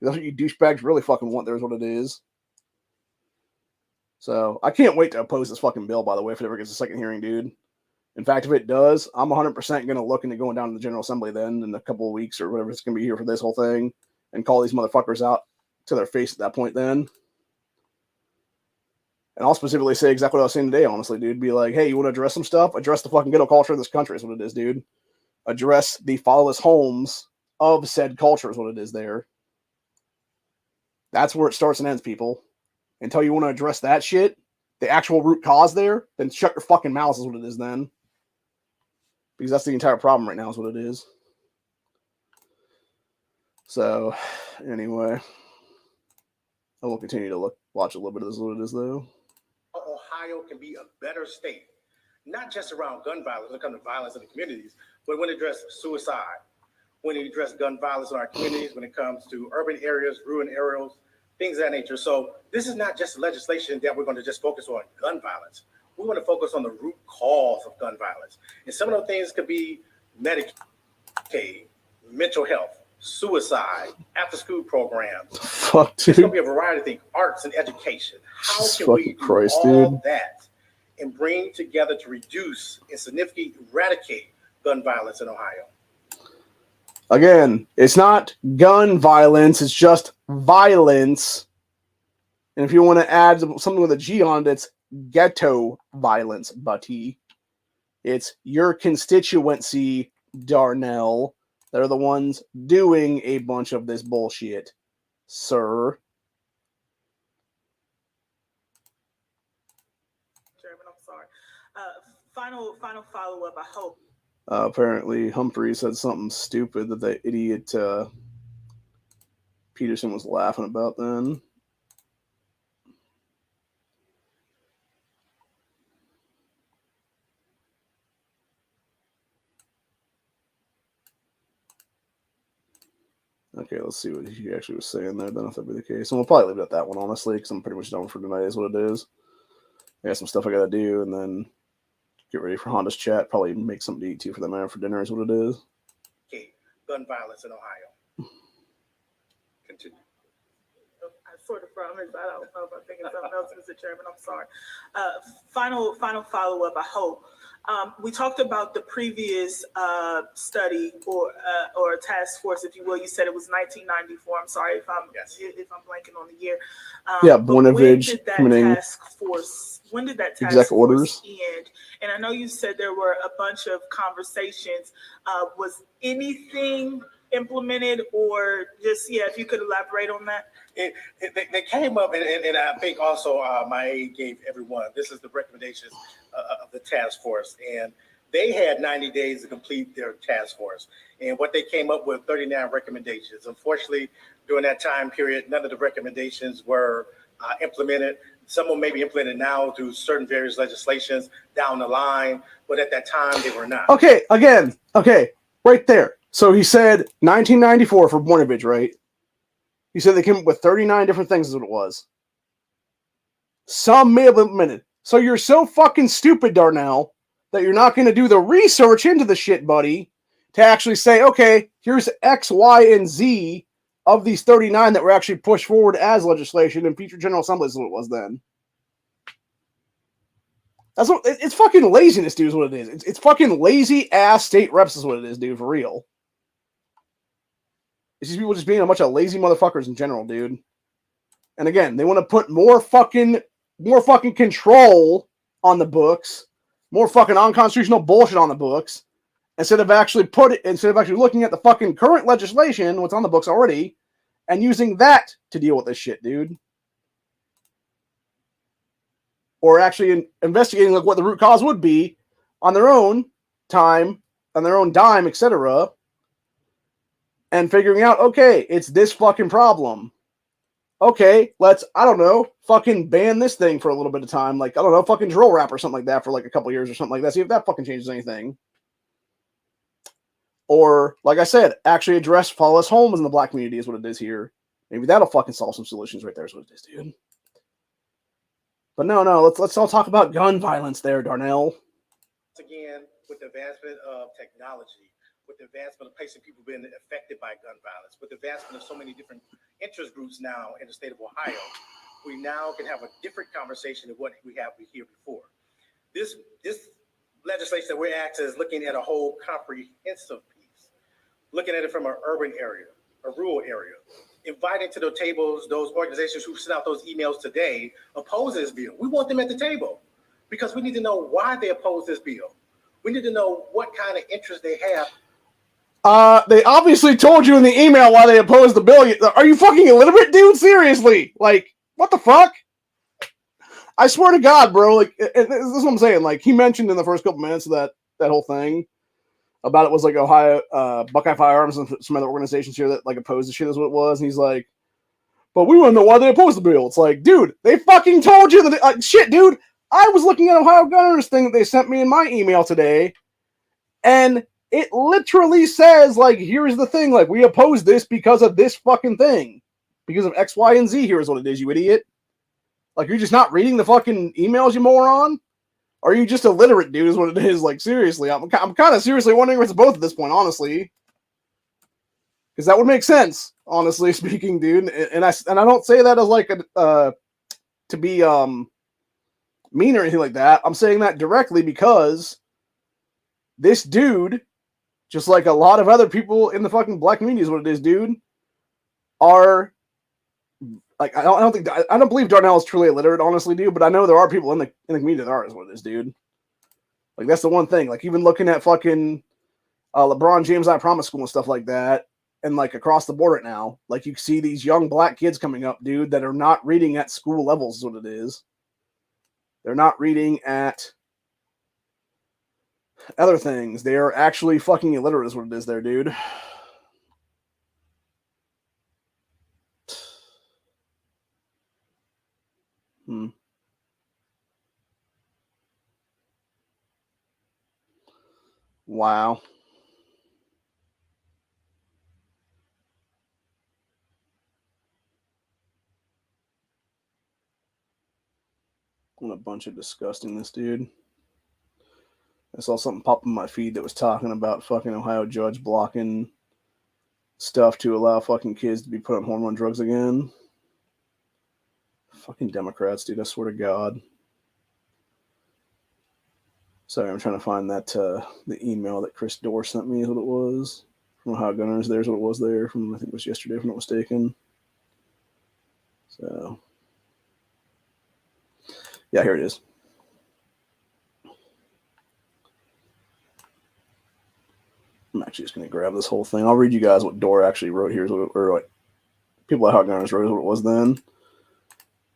That's what you douchebags really fucking want there is what it is. So, I can't wait to oppose this fucking bill, by the way, if it ever gets a second hearing, dude. In fact, if it does, I'm 100% going to look into going down to the General Assembly then in a couple of weeks or whatever it's going to be here for this whole thing and call these motherfuckers out to their face at that point then. And I'll specifically say exactly what I was saying today, honestly, dude. Be like, hey, you want to address some stuff? Address the fucking ghetto culture of this country is what it is, dude. Address the fatherless homes of said culture is what it is there. That's where it starts and ends, people. Until you want to address that shit, the actual root cause there, then shut your fucking mouths is what it is then. Because that's the entire problem right now is what it is. So, anyway. I will continue to watch a little bit of this is what it is, though. Ohio can be a better state, not just around gun violence when it comes to violence in the communities, but when it addresses suicide, when it addresses gun violence in our communities, when it comes to urban areas, rural areas, things of that nature. So this is not just legislation that we're going to just focus on gun violence. We want to focus on the root cause of gun violence. And some of those things could be Medicaid, mental health, suicide, after-school programs. Fuck, dude. It's going to be a variety of things, arts and education. How can we do all that and bring together to reduce and significantly eradicate gun violence in Ohio? Again, it's not gun violence, it's just violence. And if you want to add something with a G on it, it's ghetto violence, buddy. It's your constituency, Darnell. They're the ones doing a bunch of this bullshit, sir. Chairman, I'm sorry. Final follow-up, I hope. Apparently, Humphrey said something stupid that the idiot Peterson was laughing about then. Okay, let's see what he actually was saying there, then, if that be the case. And we'll probably leave it at that one, honestly, because I'm pretty much done for tonight, is what it is. I got some stuff I got to do, and then get ready for Honda's chat. Probably make something to eat, too, for that matter, for dinner, is what it is. Okay, gun violence in Ohio. Continue. I sort of promise. I don't know if I'm thinking something else, Mr. Chairman. I'm sorry. Final follow-up, I hope. We talked about the previous study or task force, if you will. You said it was 1994. I'm sorry if I'm blanking on the year. Bornovich committing when did that task exec force orders end? And I know you said there were a bunch of conversations. Was anything implemented, or just if you could elaborate on that? They came up, and I think also my aide gave everyone, this is the recommendations of the task force, and they had 90 days to complete their task force. And what they came up with, 39 recommendations. Unfortunately, during that time period, none of the recommendations were implemented. Some of them may be implemented now through certain various legislations down the line, but at that time they were not. Okay, right there. So he said 1994 for Bornovich, right? He said they came up with 39 different things is what it was. Some may have implemented. So you're so fucking stupid, Darnell, that you're not going to do the research into the shit, buddy, to actually say, okay, here's X, Y, and Z of these 39 that were actually pushed forward as legislation in future General Assembly is what it was then. That's what it's fucking laziness, dude, is what it is. It's fucking lazy ass state reps is what it is, dude, for real. It's just people just being a bunch of lazy motherfuckers in general, dude. And again, they want to put more fucking control on the books, more fucking unconstitutional bullshit on the books, instead of actually looking at the fucking current legislation, what's on the books already, and using that to deal with this shit, dude. Or actually investigating like what the root cause would be on their own time, on their own dime, etc. And figuring out, okay, it's this fucking problem. Okay, let's, I don't know, fucking ban this thing for a little bit of time. Like, I don't know, fucking drill rap or something like that for like a couple years or something like that. See if that fucking changes anything. Or, like I said, actually address flawless homes in the black community is what it is here. Maybe that'll fucking solve some solutions right there is what it is, dude. But no, let's all talk about gun violence there, Darnell. Again, with the advancement of technology, with the advancement of placing people being affected by gun violence, with the advancement of so many different interest groups now in the state of Ohio, we now can have a different conversation than what we have here before. This legislation that we're acting is looking at a whole comprehensive piece, looking at it from an urban area, a rural area, inviting to the tables those organizations who sent out those emails today oppose this bill. We want them at the table because we need to know why they oppose this bill. We need to know what kind of interest they have. They obviously told you in the email why they opposed the bill. Are you fucking illiterate, dude? Seriously? Like, what the fuck? I swear to God, bro. Like, this is what I'm saying. Like, he mentioned in the first couple minutes of that whole thing about it was like Ohio, Buckeye Firearms and some other organizations here that like opposed the shit is what it was. And he's like, but we want to know why they opposed the bill. It's like, dude, they fucking told you that. Shit, dude. I was looking at Ohio Gun Owners thing that they sent me in my email today, and it literally says, like, here's the thing, like, we oppose this because of this fucking thing. Because of X, Y, and Z, here's what it is, you idiot. Like, you're just not reading the fucking emails, you moron? Or are you just illiterate, dude, is what it is? Like, seriously, I'm kind of seriously wondering if it's both at this point, honestly. Because that would make sense, honestly speaking, dude. And I don't say that as, like, to be, mean or anything like that. I'm saying that directly because this dude, just like a lot of other people in the fucking black community is what it is, dude, are like, I don't believe Darnell is truly illiterate, honestly, dude, but I know there are people in the community that are is what it is, dude. Like, that's the one thing. Like, even looking at fucking LeBron James I Promise School and stuff like that, and like across the board right now, like, you see these young black kids coming up, dude, that are not reading at school levels is what it is. They're not reading at other things. They are actually fucking illiterate is what it is there, dude. Wow. What a bunch of disgustingness, dude. I saw something pop in my feed that was talking about fucking Ohio judge blocking stuff to allow fucking kids to be put on hormone drugs again. Fucking Democrats, dude, I swear to God. Sorry, I'm trying to find that the email that Chris Dorr sent me is what it was from Ohio Gun Owners. There's what it was there from, I think it was yesterday, if I'm not mistaken. So, yeah, here it is. I'm actually just going to grab this whole thing. I'll read you guys what Dorr actually wrote here, or what people at Ohio Gun Owners wrote is what it was then.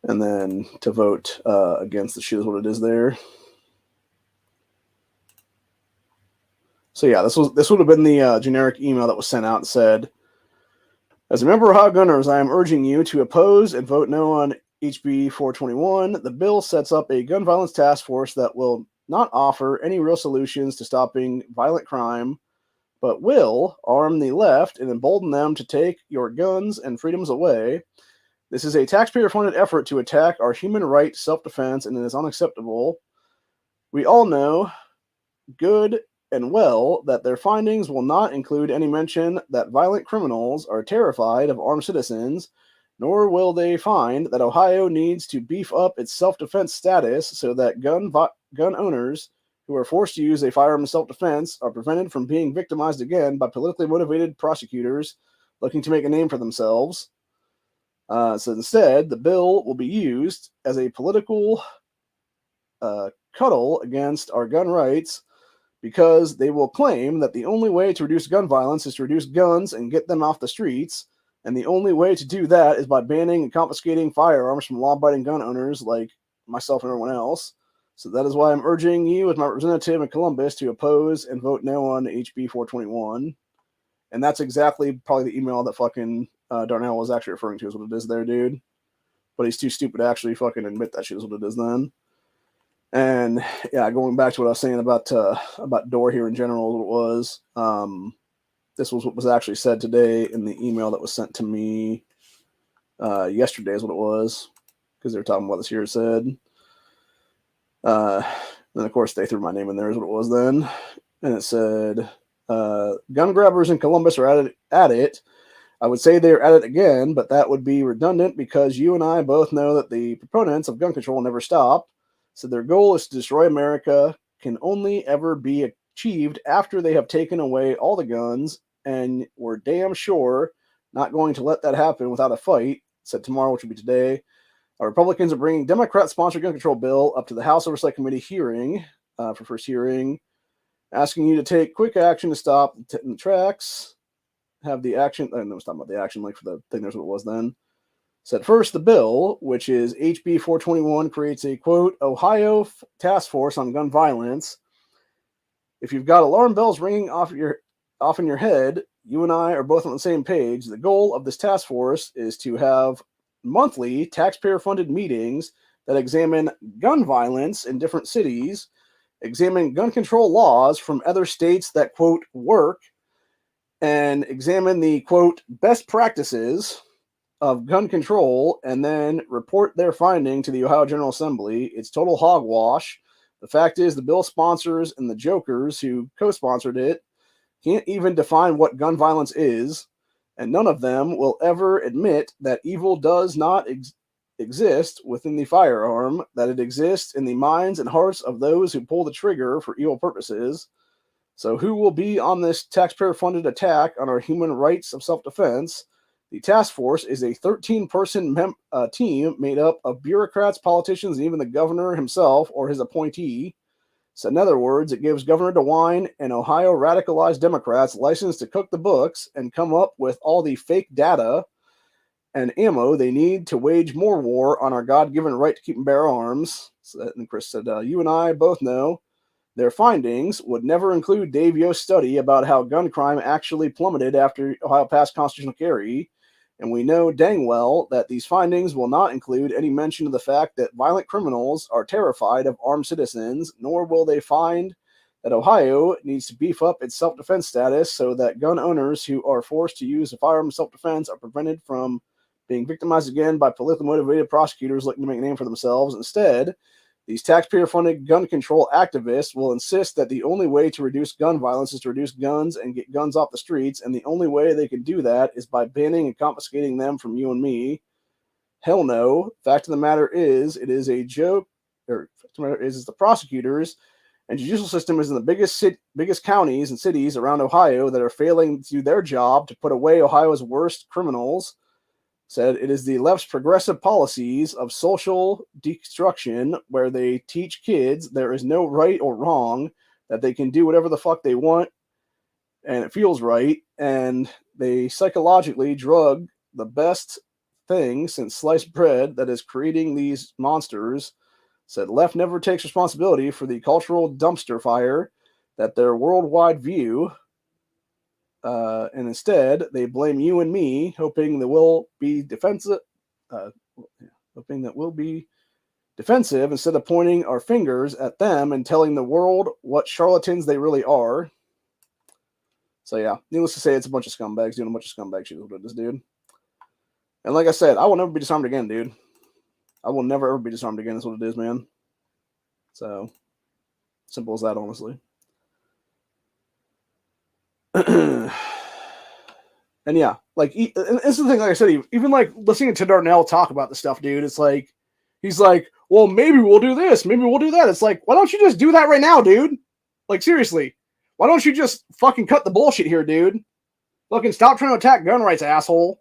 And then to vote against the shit is what it is there. So yeah, this would have been the generic email that was sent out and said, as a member of Ohio Gun Owners, I am urging you to oppose and vote no on HB 421. The bill sets up a gun violence task force that will not offer any real solutions to stopping violent crime, but will arm the left and embolden them to take your guns and freedoms away. This is a taxpayer-funded effort to attack our human right to self-defense, and it is unacceptable. We all know good and well that their findings will not include any mention that violent criminals are terrified of armed citizens, nor will they find that Ohio needs to beef up its self-defense status so that gun owners who are forced to use a firearm in self-defense are prevented from being victimized again by politically motivated prosecutors looking to make a name for themselves. So instead, the bill will be used as a political cuddle against our gun rights, because they will claim that the only way to reduce gun violence is to reduce guns and get them off the streets, and the only way to do that is by banning and confiscating firearms from law-abiding gun owners like myself and everyone else. So that is why I'm urging you as my representative in Columbus to oppose and vote no on HB 421. And that's exactly probably the email that fucking Darnell was actually referring to is what it is there, dude. But he's too stupid to actually fucking admit that shit is what it is then. And yeah, going back to what I was saying about Dorr here in general, what it was, this was what was actually said today in the email that was sent to me yesterday is what it was, because they were talking about this here, it said. Then, of course, they threw my name in there is what it was then. And it said, gun grabbers in Columbus are at it. I would say they're at it again, but that would be redundant because you and I both know that the proponents of gun control never stop. So their goal is to destroy America, can only ever be achieved after they have taken away all the guns, and we're damn sure not going to let that happen without a fight, said tomorrow, which will be today. Our Republicans are bringing Democrat-sponsored gun control bill up to the House Oversight Committee hearing, for first hearing, asking you to take quick action to stop the tracks, have the action, I was talking about the action link for the thing, there's what it was then. Said first, the bill, which is HB 421, creates a, quote, Ohio task force on gun violence. If you've got alarm bells ringing off in your head, you and I are both on the same page. The goal of this task force is to have monthly taxpayer-funded meetings that examine gun violence in different cities, examine gun control laws from other states that, quote, work, and examine the, quote, best practices of gun control, and then report their finding to the Ohio General Assembly. It's total hogwash. The fact is, the bill sponsors and the jokers who co-sponsored it can't even define what gun violence is, and none of them will ever admit that evil does not exist within the firearm, that it exists in the minds and hearts of those who pull the trigger for evil purposes. So who will be on this taxpayer-funded attack on our human rights of self-defense? The task force is a 13-person team made up of bureaucrats, politicians, and even the governor himself or his appointee. So in other words, it gives Governor DeWine and Ohio radicalized Democrats license to cook the books and come up with all the fake data and ammo they need to wage more war on our God-given right to keep and bear arms. So, and Chris said, you and I both know their findings would never include Dave Yost's study about how gun crime actually plummeted after Ohio passed constitutional carry. And we know dang well that these findings will not include any mention of the fact that violent criminals are terrified of armed citizens, nor will they find that Ohio needs to beef up its self-defense status so that gun owners who are forced to use a firearm in self-defense are prevented from being victimized again by politically motivated prosecutors looking to make a name for themselves. Instead, these taxpayer-funded gun control activists will insist that the only way to reduce gun violence is to reduce guns and get guns off the streets, and the only way they can do that is by banning and confiscating them from you and me. Hell no. Fact of the matter is, it is a joke, or fact of the matter is, it's the prosecutors and judicial system is in the biggest counties and cities around Ohio that are failing to do their job to put away Ohio's worst criminals. Said it is the left's progressive policies of social destruction where they teach kids there is no right or wrong, that they can do whatever the fuck they want and it feels right, and they psychologically drug the best thing since sliced bread that is creating these monsters. Said left never takes responsibility for the cultural dumpster fire that their worldwide view, and instead they blame you and me, hoping that we'll be defensive, instead of pointing our fingers at them and telling the world what charlatans they really are. So yeah, needless to say, it's a bunch of scumbags doing a bunch of scumbag shit with this dude. And like I said, I will never be disarmed again, dude. I will never ever be disarmed again. That's what it is, man. So simple as that, honestly. And yeah, like, and this is the thing, like I said, even like listening to Darnell talk about this stuff, dude, it's like, he's like, well, maybe we'll do this, maybe we'll do that. It's like, why don't you just do that right now, dude? Like, seriously, why don't you just fucking cut the bullshit here, dude? Fucking stop trying to attack gun rights, asshole.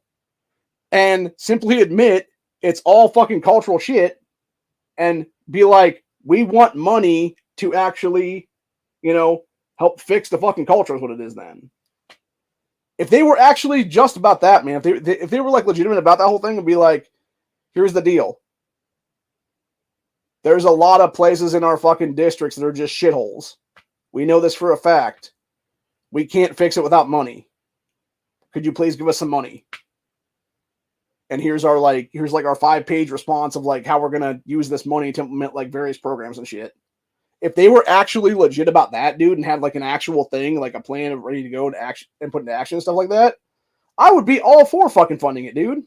And simply admit it's all fucking cultural shit and be like, we want money to actually, help fix the fucking culture is what it is then. If they were actually just about that, man, if they were like legitimate about that whole thing, and be like, here's the deal. There's a lot of places in our fucking districts that are just shitholes. We know this for a fact. We can't fix it without money. Could you please give us some money? And here's our 5-page response of like how we're gonna use this money to implement like various programs and shit. If they were actually legit about that, dude, and had like an actual thing, like a plan of ready to go to action and put into action and stuff like that, I would be all for fucking funding it, dude.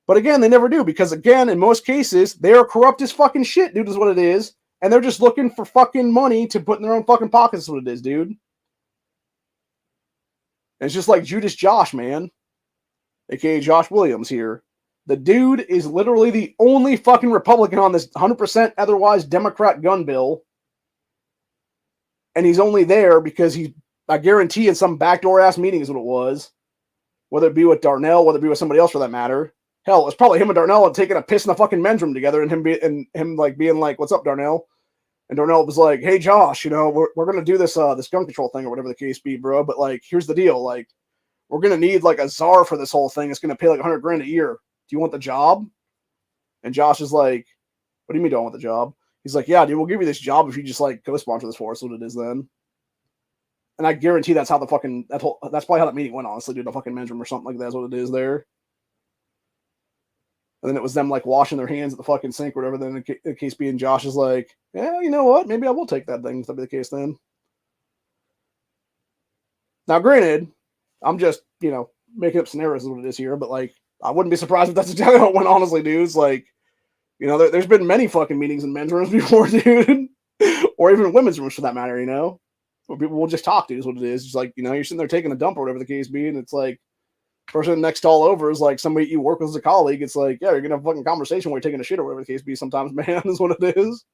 But again, they never do, because again, in most cases, they are corrupt as fucking shit, dude, is what it is. And they're just looking for fucking money to put in their own fucking pockets is what it is, dude. And it's just like Judas Josh, man. AKA Josh Williams here. The dude is literally the only fucking Republican on this 100% otherwise Democrat gun bill. And he's only there because I guarantee, in some backdoor ass meeting is what it was. Whether it be with Darnell, whether it be with somebody else for that matter. Hell, it was probably him and Darnell taking a piss in the fucking men's room together, and him being like, "What's up, Darnell?" And Darnell was like, "Hey, Josh, we're gonna do this this gun control thing or whatever the case be, bro. But like, here's the deal, like, we're gonna need like a czar for this whole thing. It's gonna pay like $100,000 a year. Do you want the job?" And Josh is like, "What do you mean, do I want the job?" He's like, "Yeah, dude, we'll give you this job if you just like co-sponsor this for us." What it is then. And I guarantee that's how that's probably how that meeting went, honestly, dude. The fucking men's room or something like that's what it is there. And then it was them like washing their hands at the fucking sink or whatever. Then the case being, Josh is like, "Yeah, you know what? Maybe I will take that thing if that be the case then." Now, granted, I'm just, making up scenarios is what it is here, but like, I wouldn't be surprised if that's exactly how it went, honestly, dude. It's like, there's been many fucking meetings in men's rooms before, dude. Or even women's rooms for that matter, where people will just talk to you is what it is. It's like, you're sitting there taking a dump or whatever the case be, and it's like, person next all over is like somebody you work with as a colleague. It's like, yeah, you're gonna have a fucking conversation while you're taking a shit or whatever the case be. Sometimes, man, is what it is.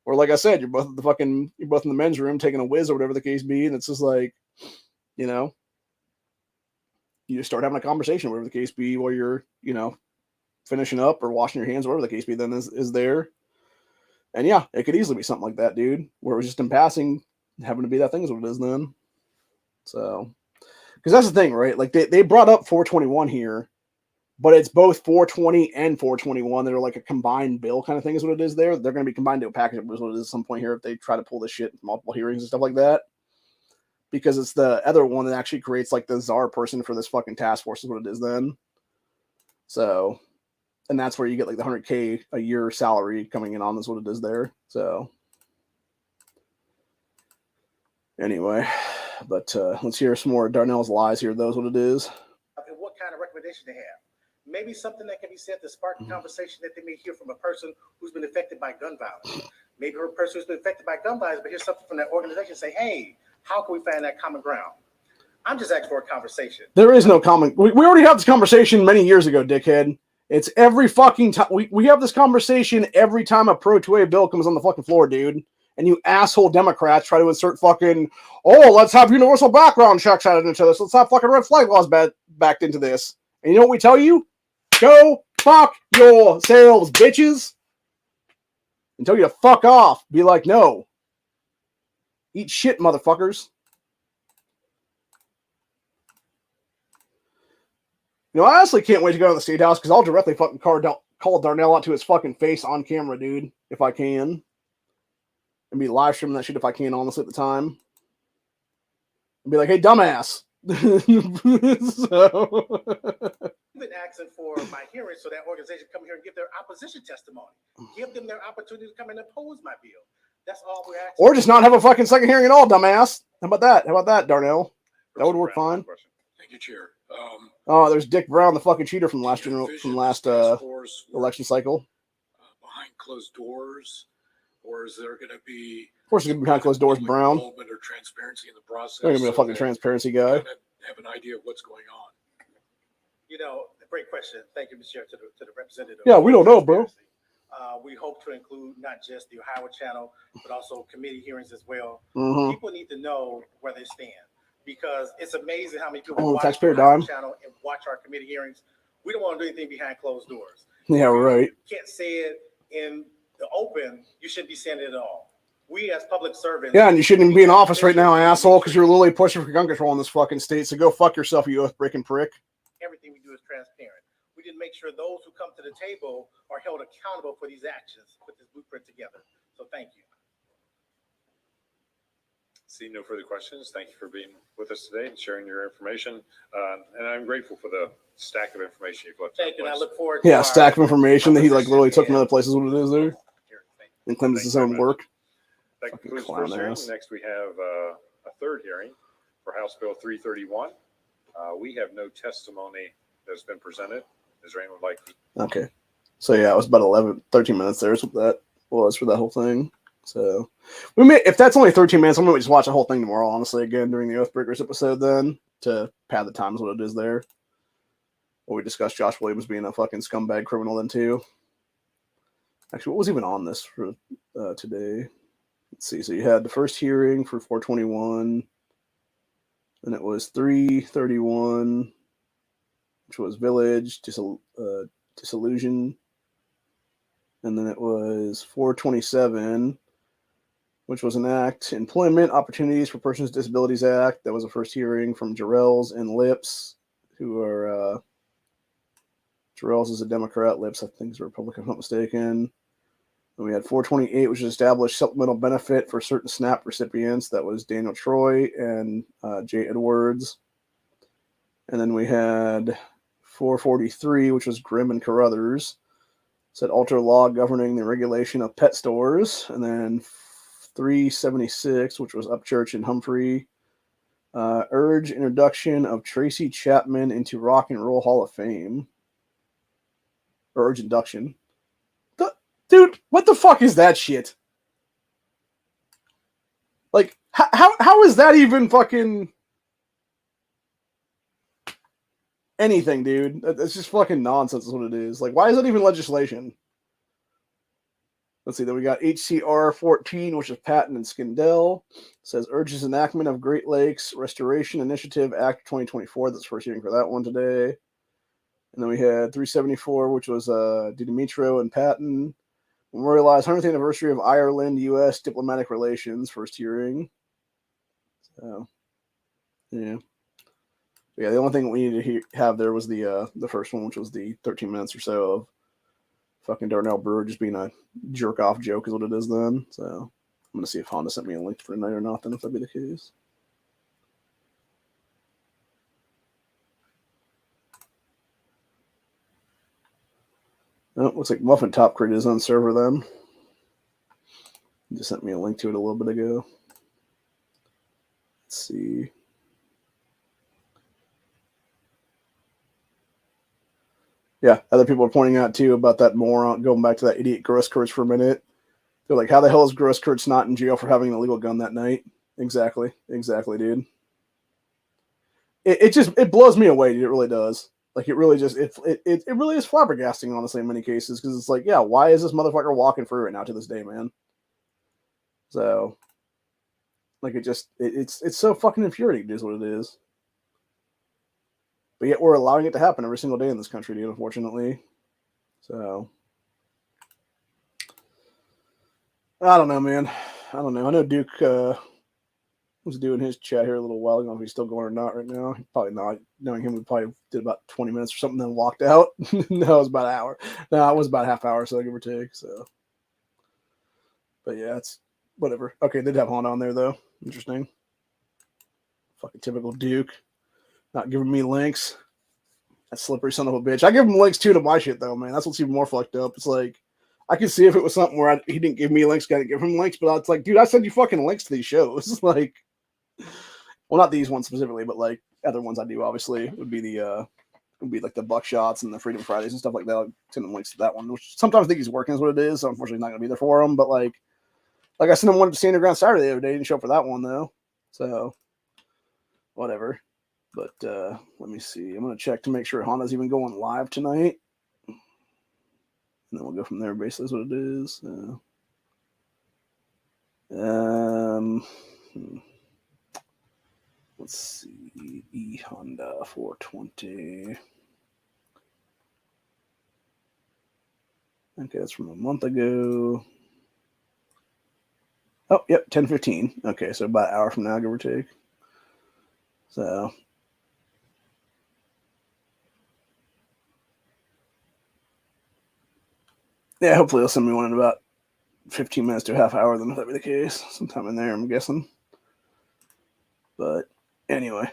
Or like I said, you're both in the men's room taking a whiz or whatever the case be, and it's just like, you just start having a conversation, whatever the case be, while you're, finishing up or washing your hands, whatever the case be, then is there. And yeah, it could easily be something like that, dude, where it was just in passing, having to be that thing is what it is then. So, because that's the thing, right? Like they brought up 421 here, but it's both 420 and 421 that are like a combined bill kind of thing is what it is there. They're going to be combined to a package, is what it is at some point here if they try to pull this shit in multiple hearings and stuff like that. Because it's the other one that actually creates like the czar person for this fucking task force is what it is then. So, and that's where you get like the $100,000 a year salary coming in on is what it is there. So, anyway, but let's hear some more Darnell's lies here. Those what it is. And what kind of recommendation they have? Maybe something that can be said to spark a conversation that they may hear from a person who's been affected by gun violence. Maybe a person who's been affected by gun violence, but hear something from that organization say, "Hey, how can we find that common ground?" I'm just asking for a conversation. There is no common. We already had this conversation many years ago, dickhead. It's every fucking time. We have this conversation every time a pro-2A bill comes on the fucking floor, dude. And you asshole Democrats try to insert fucking, oh, let's have universal background checks added into this. Let's have fucking red flag laws backed into this. And you know what we tell you? Go fuck yourselves, bitches. And tell you to fuck off. Be like, no. Eat shit, motherfuckers. You know, I honestly can't wait to go to the State House because I'll directly fucking call Darnell out to his fucking face on camera, dude, if I can. And be live streaming that shit if I can, honestly, at the time. And be like, hey, dumbass. So... I've been asking for my hearing so that organization come here and give their opposition testimony. Give them their opportunity to come and oppose my bill. That's all we're asking. Or just not have a fucking second hearing at all, dumbass. How about that? How about that, Darnell? That would work fine. Thank you, Chair. Oh, there's Dick Brown, the fucking cheater from last election cycle. Behind closed doors, or is there going to be? Of course, it's gonna be behind closed doors, Brown. Involvement or transparency in the process. They're gonna be a fucking transparency guy. Have an idea of what's going on. You know, great question. Thank you, Mr. Chair, to the representative. Yeah, we don't know, bro. We hope to include not just the Ohio channel, but also committee hearings as well. Mm-hmm. People need to know where they stand because it's amazing how many people Oh, watch taxpayer the Ohio dime. channel and watch our committee hearings. We don't want to do anything behind closed doors. Yeah, right. You can't say it in the open. You shouldn't be saying it at all. We as public servants. Yeah, and you shouldn't even be in office right now, asshole, because you're literally pushing for gun control in this fucking state. So go fuck yourself, you oath-breaking prick. Everything we do is transparent. We didn't make sure those who come to the table are held accountable for these actions. Put this blueprint together. So thank you. See no further questions. Thank you for being with us today and sharing your information. And I'm grateful for the stack of information you've left. Thank you. And I look forward to Yeah, our stack of information that he like literally took from other places. What it is there, and claims it's his own work. That Fucking concludes clown first hearing. ass. Next, we have a third hearing for House Bill 331. We have no testimony that's been presented. Is there anyone like? Okay, so yeah, it was about 13 minutes there. Is what that was for that whole thing. So we may, if that's only 13 minutes, I'm gonna just watch the whole thing tomorrow. Honestly, again during the Oathbreakers episode, then to pad the times what it is there. Well, we discussed Josh Williams being a fucking scumbag criminal then too. Actually, what was even on this for today? Let's see. So you had the first hearing for 421, and it was 331, which was village disillusion, and then it was 427, which was an act employment opportunities for persons with disabilities act. That was a first hearing from Jarrells and Lips, who are Jarrells is a Democrat, Lips I think is a Republican, if I'm not mistaken. And we had 428, which is established supplemental benefit for certain SNAP recipients. That was Daniel Troy and Jay Edwards. And then we had 443, which was Grimm and Carruthers. Said alter law governing the regulation of pet stores. And then 376, which was Upchurch and Humphrey. Urge introduction of Tracy Chapman into Rock and Roll Hall of Fame. Urge induction. Dude, what the fuck is that shit? Like, how is that even fucking anything, dude? It's just fucking nonsense is what it is. Like, why is that even legislation? Let's see, then we got HCR 14, which is Patton and Skindell. It says urges enactment of Great Lakes Restoration Initiative Act 2024. That's first hearing for that one today. And then we had 374, which was DiDimitro and Patton. Memorialize 100th anniversary of Ireland-U.S. diplomatic relations, first hearing. So, yeah. But yeah, the only thing we needed to have there was the first one, which was the 13 minutes or so of fucking Darnell Brewer just being a jerk-off joke is what it is then. So, I'm going to see if Honda sent me a link for tonight or not, then, if that be the case. Oh, looks like Muffin Top created his own server then. He just sent me a link to it a little bit ago. Let's see. Yeah, other people are pointing out too about that moron, going back to that idiot Grosskreutz for a minute. They're like, how the hell is Grosskreutz not in jail for having an illegal gun that night? Exactly, dude. It blows me away, dude. It really does. Like, it really just, it really is flabbergasting, honestly, in many cases, because it's like, yeah, why is this motherfucker walking through it now to this day, man? So, like, it's so fucking infuriating, is what it is. But yet we're allowing it to happen every single day in this country, dude, unfortunately. So, I don't know, man. I don't know. I know Duke was doing his chat here a little while ago. I don't know if he's still going or not right now. Probably not. Knowing him, we probably did about 20 minutes or something, then walked out. No, it was about an hour. No, it was about a half hour, so give or take. So, but yeah, it's whatever. Okay, they did have Honda on there, though. Interesting. Fucking typical Duke. Not giving me links. That slippery son of a bitch. I give him links too to my shit, though, man. That's what's even more fucked up. It's like, I could see if it was something where he didn't give me links, got to give him links, but it's like, dude, I send you fucking links to these shows. Like, well, not these ones specifically, but like other ones I do, obviously, would be like the Buckshots and the Freedom Fridays and stuff like that. I'll send him links to that one, which sometimes I think he's working is what it is. So unfortunately, not going to be there for him. But like I sent him one to Stand Your Ground Saturday the other day. He didn't show up for that one, though. So, whatever. But let me see. I'm going to check to make sure Honda's even going live tonight. And then we'll go from there. Basically, is what it is. Let's see. Honda 420. Okay, that's from a month ago. Oh, yep, 10:15. Okay, so about an hour from now, give or take. So, yeah, hopefully they'll send me one in about 15 minutes to a half hour, then if that be the case. Sometime in there, I'm guessing. But anyway.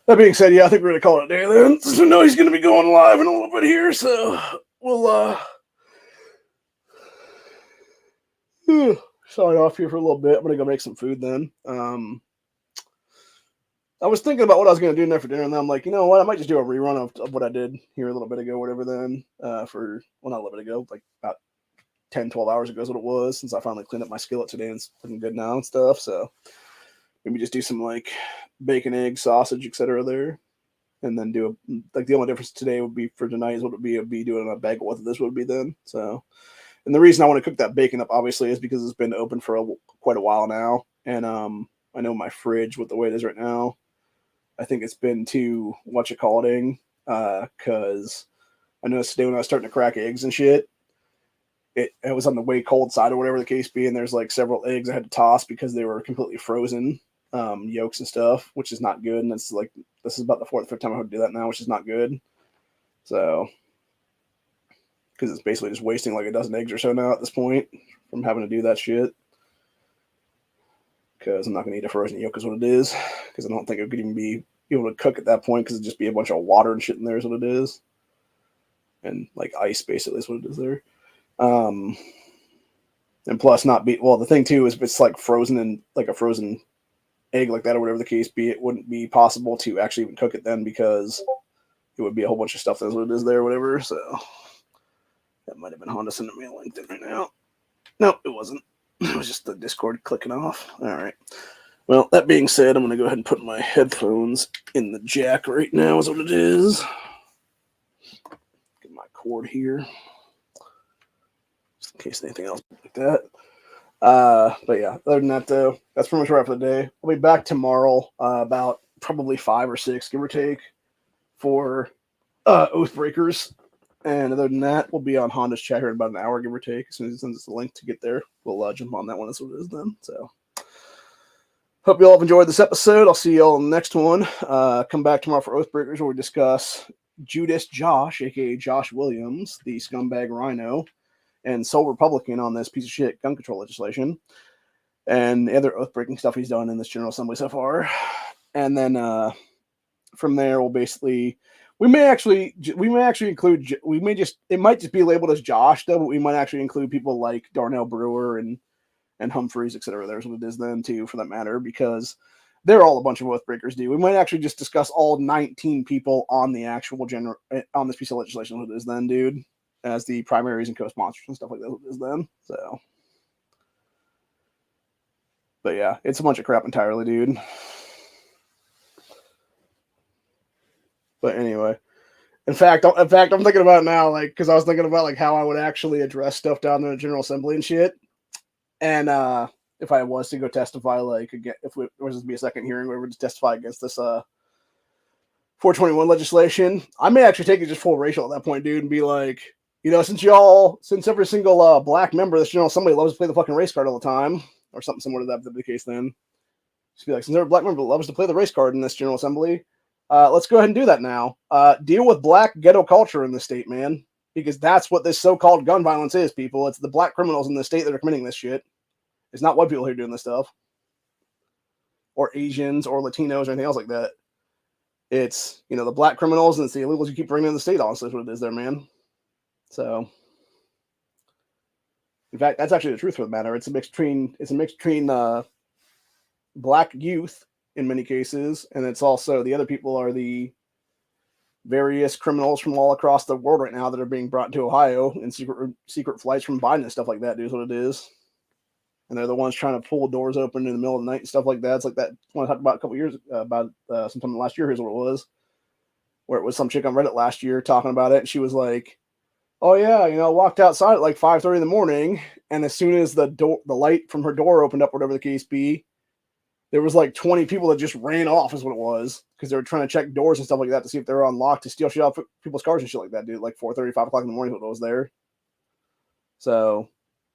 That being said, yeah, I think we're going to call it a day then. So I know he's going to be going live in a little bit here, so we'll sign off here for a little bit. I'm going to go make some food then. I was thinking about what I was going to do in there for dinner, and then I'm like, you know what? I might just do a rerun of what I did here a little bit ago, whatever then, not a little bit ago, like about 10, 12 hours ago is what it was, since I finally cleaned up my skillet today and it's looking good now and stuff. So maybe just do some like bacon, egg, sausage, etc. there. And then do the only difference today would be for tonight is what it would be doing a bagel with this would be then. So, and the reason I want to cook that bacon up obviously is because it's been open for quite a while now. And I know my fridge with the way it is right now, I think it's been too because I noticed today when I was starting to crack eggs and shit, it was on the way cold side or whatever the case be, and there's like several eggs I had to toss because they were completely frozen, yolks and stuff, which is not good. And it's like this is about the fourth or fifth time I would do that now, which is not good. So, because it's basically just wasting like a dozen eggs or so now at this point from having to do that shit. Because I'm not going to eat a frozen yolk is what it is. Because I don't think it could even be able to cook at that point because it'd just be a bunch of water and shit in there is what it is. And like ice basically is what it is there. And plus the thing too is if it's like frozen in like a frozen egg like that or whatever the case be, it wouldn't be possible to actually even cook it then because it would be a whole bunch of stuff that's what it is there or whatever. So that might have been Honda sending me a link right now. No, it wasn't. It was just the Discord clicking off. All right. Well, that being said, I'm going to go ahead and put my headphones in the jack right now is what it is. Get my cord here. Just in case anything else like that. But yeah, other than that, though, that's pretty much right for the day. I'll be back tomorrow about probably 5 or 6, give or take, for Oathbreakers. And other than that, we'll be on Honda's chat here in about an hour, give or take. As soon as he sends us the link to get there, we'll jump on that one. That's what it is then. So, hope you all have enjoyed this episode. I'll see you all in the next one. Come back tomorrow for Oathbreakers, where we discuss Judas Josh, aka Josh Williams, the scumbag rhino, and sole Republican on this piece of shit gun control legislation, and the other oath-breaking stuff he's done in this General Assembly so far. And then from there, we'll basically. We may actually include. It might just be labeled as Josh though, but we might actually include people like Darnell Brewer and Humphreys, etc. There's what it is then too, for that matter, because they're all a bunch of oathbreakers. We might actually just discuss all 19 people on the actual on this piece of legislation. What it is then, dude, as the primaries and co-sponsors and stuff like that. What it is then. So, but yeah, it's a bunch of crap entirely, dude. But anyway, In fact, I'm thinking about it now, like, because I was thinking about like how I would actually address stuff down in the General Assembly and shit. And if I was to go testify, like, again, if it was to be a second hearing, we were to testify against this 421 legislation, I may actually take it just full racial at that point, dude, and be like, you know, since every single black member of this General Assembly loves to play the fucking race card all the time, or something similar to that to be the case, then just be like, since every black member loves to play the race card in this General Assembly, let's go ahead and do that now. Deal with black ghetto culture in the state, man, because that's what this so-called gun violence is, people. It's the black criminals in the state that are committing this shit. It's not white people who are doing this stuff, or Asians, or Latinos, or anything else like that. It's, you know, the black criminals and it's the illegals you keep bringing in the state. Honestly, is what it is there, man. So, in fact, that's actually the truth of the matter. It's a mix between black youth in many cases, and it's also the other people are the various criminals from all across the world right now that are being brought to Ohio in secret flights from Biden and stuff like that. Dude, is what it is. And they're the ones trying to pull doors open in the middle of the night and stuff like that. It's like that one I talked about a couple years about sometime last year. Here's what it was, where it was some chick on Reddit last year talking about it. And she was like, "Oh yeah, you know, walked outside at like 5:30 in the morning, and as soon as the light from her door opened up, whatever the case be, there was like 20 people that just ran off, is what it was, because they were trying to check doors and stuff like that to see if they were unlocked to steal shit off people's cars and shit like that, dude. Like 4:30, 5 o'clock in the morning, what was there. So."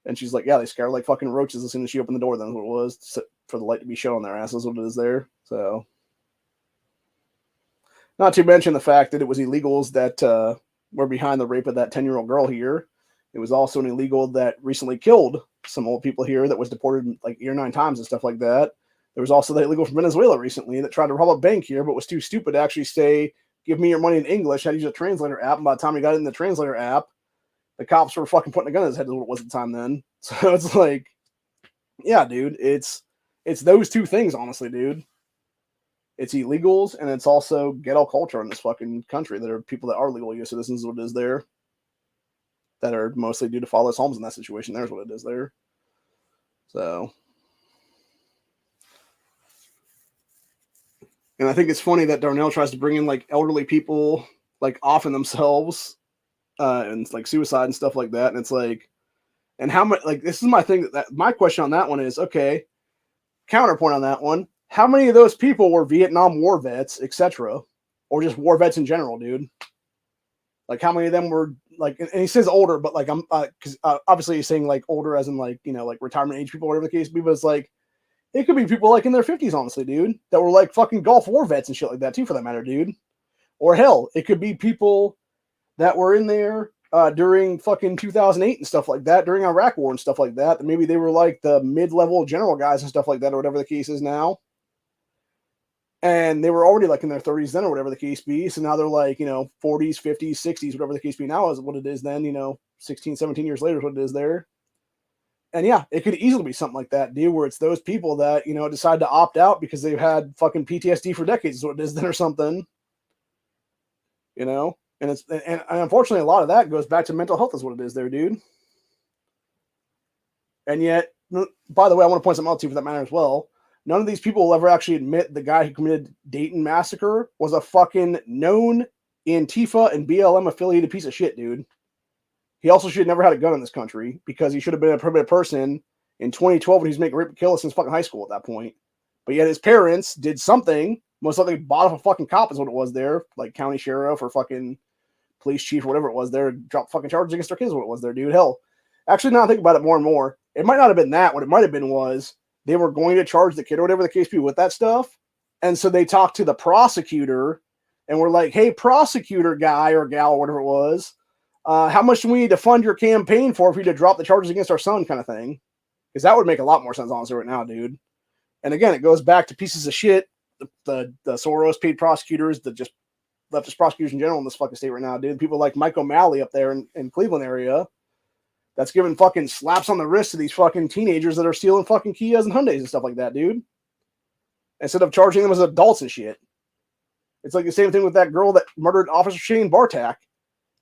And she's like, yeah, they scare like fucking roaches as soon as she opened the door. Then what it was for the light to be shown on their asses. What it is there. So, not to mention the fact that it was illegals that were behind the rape of that 10-year-old girl here. It was also an illegal that recently killed some old people here that was deported like 8 or 9 times and stuff like that. There was also that illegal from Venezuela recently that tried to rob a bank here, but was too stupid to actually say, "Give me your money in English." Had to use a translator app, and by the time he got it in the translator app, the cops were fucking putting a gun in his head, is what it was at the time then. So it's like, yeah, dude, it's those two things, honestly, dude. It's illegals, and it's also ghetto culture in this fucking country that are people that are legal U.S. citizens, is what it is there. That are mostly due to fatherless homes in that situation. There's what it is there. So. And I think it's funny that Darnell tries to bring in like elderly people like offing themselves and like suicide and stuff like that. And it's like, and how much, like, this is my thing that my question on that one is, okay, counterpoint on that one. How many of those people were Vietnam War vets, etc., or just war vets in general, dude? Like, how many of them were like, and he says older, but like, I'm, because obviously he's saying like older as in like, you know, like retirement age people, whatever the case be, but it's like, it could be people like in their 50s, honestly, dude, that were like fucking Gulf War vets and shit like that too, for that matter, dude. Or hell, it could be people that were in there during fucking 2008 and stuff like that, during Iraq War and stuff like that. And maybe they were like the mid-level general guys and stuff like that, or whatever the case is now. And they were already like in their 30s then, or whatever the case be. So now they're like, you know, 40s, 50s, 60s, whatever the case be now is what it is then, you know, 16, 17 years later is what it is there. And yeah, it could easily be something like that, dude, where it's those people that, you know, decide to opt out because they've had fucking PTSD for decades is what it is then, or something. You know? And unfortunately, a lot of that goes back to mental health is what it is there, dude. And yet, by the way, I want to point something out to you for that matter as well. None of these people will ever actually admit the guy who committed Dayton massacre was a fucking known Antifa and BLM affiliated piece of shit, dude. He also should have never had a gun in this country because he should have been a prohibited person in 2012 when he was making rape and kill since fucking high school at that point. But yet his parents did something, most likely bought off a fucking cop is what it was there, like county sheriff or fucking police chief or whatever it was there, dropped fucking charges against their kids, what it was there, dude. Hell, actually, now I think about it more and more, it might not have been that. What it might have been was they were going to charge the kid or whatever the case be with that stuff. And so they talked to the prosecutor and were like, hey, prosecutor guy or gal or whatever it was, how much do we need to fund your campaign for you to drop the charges against our son kind of thing? Because that would make a lot more sense, honestly, right now, dude. And again, it goes back to pieces of shit, the Soros paid prosecutors, the just leftist prosecutors in general in this fucking state right now, dude. People like Mike O'Malley up there in Cleveland area that's giving fucking slaps on the wrist to these fucking teenagers that are stealing fucking Kias and Hyundais and stuff like that, dude. Instead of charging them as adults and shit. It's like the same thing with that girl that murdered Officer Shane Bartak.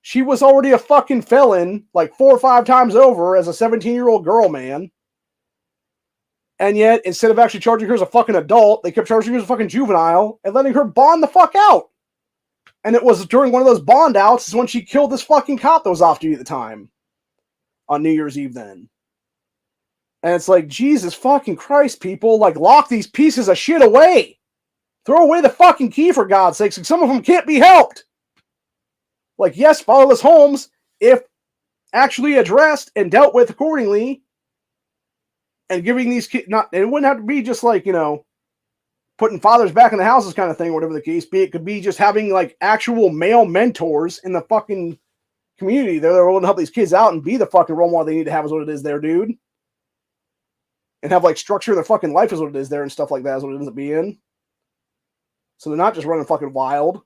She was already a fucking felon like 4 or 5 times over as a 17-year-old girl, man. And yet, instead of actually charging her as a fucking adult, they kept charging her as a fucking juvenile and letting her bond the fuck out. And it was during one of those bond outs is when she killed this fucking cop that was off duty at the time. On New Year's Eve then. And it's like, Jesus fucking Christ, people. Like, lock these pieces of shit away. Throw away the fucking key, for God's sakes. Like, some of them can't be helped. Like, yes, fatherless homes, if actually addressed and dealt with accordingly, and giving these kids, it wouldn't have to be just like, you know, putting fathers back in the houses kind of thing, whatever the case be. It could be just having like actual male mentors in the fucking community. They're willing to help these kids out and be the fucking role model they need to have is what it is there, dude. And have like structure in their fucking life is what it is there and stuff like that is what it ends up being. So they're not just running fucking wild.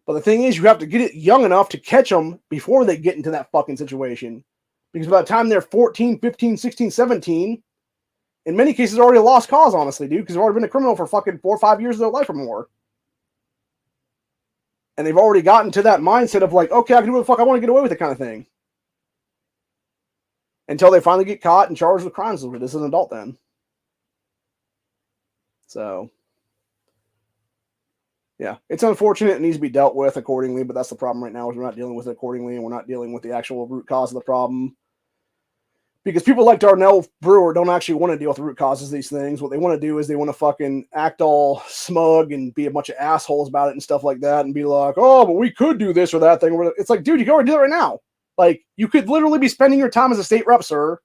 But the thing is, you have to get it young enough to catch them before they get into that fucking situation. Because by the time they're 14, 15, 16, 17, in many cases, they're already a lost cause, honestly, dude, because they've already been a criminal for fucking 4 or 5 years of their life or more. And they've already gotten to that mindset of like, okay, I can do what the fuck I want to get away with it kind of thing. Until they finally get caught and charged with crimes with it as an adult then. So, yeah, it's unfortunate. It needs to be dealt with accordingly, but that's the problem right now is we're not dealing with it accordingly and we're not dealing with the actual root cause of the problem. Because people like Darnell Brewer don't actually want to deal with the root causes of these things. What they want to do is they want to fucking act all smug and be a bunch of assholes about it and stuff like that and be like, oh, but we could do this or that thing. It's like, dude, you can already do it right now. Like, you could literally be spending your time as a state rep, sir,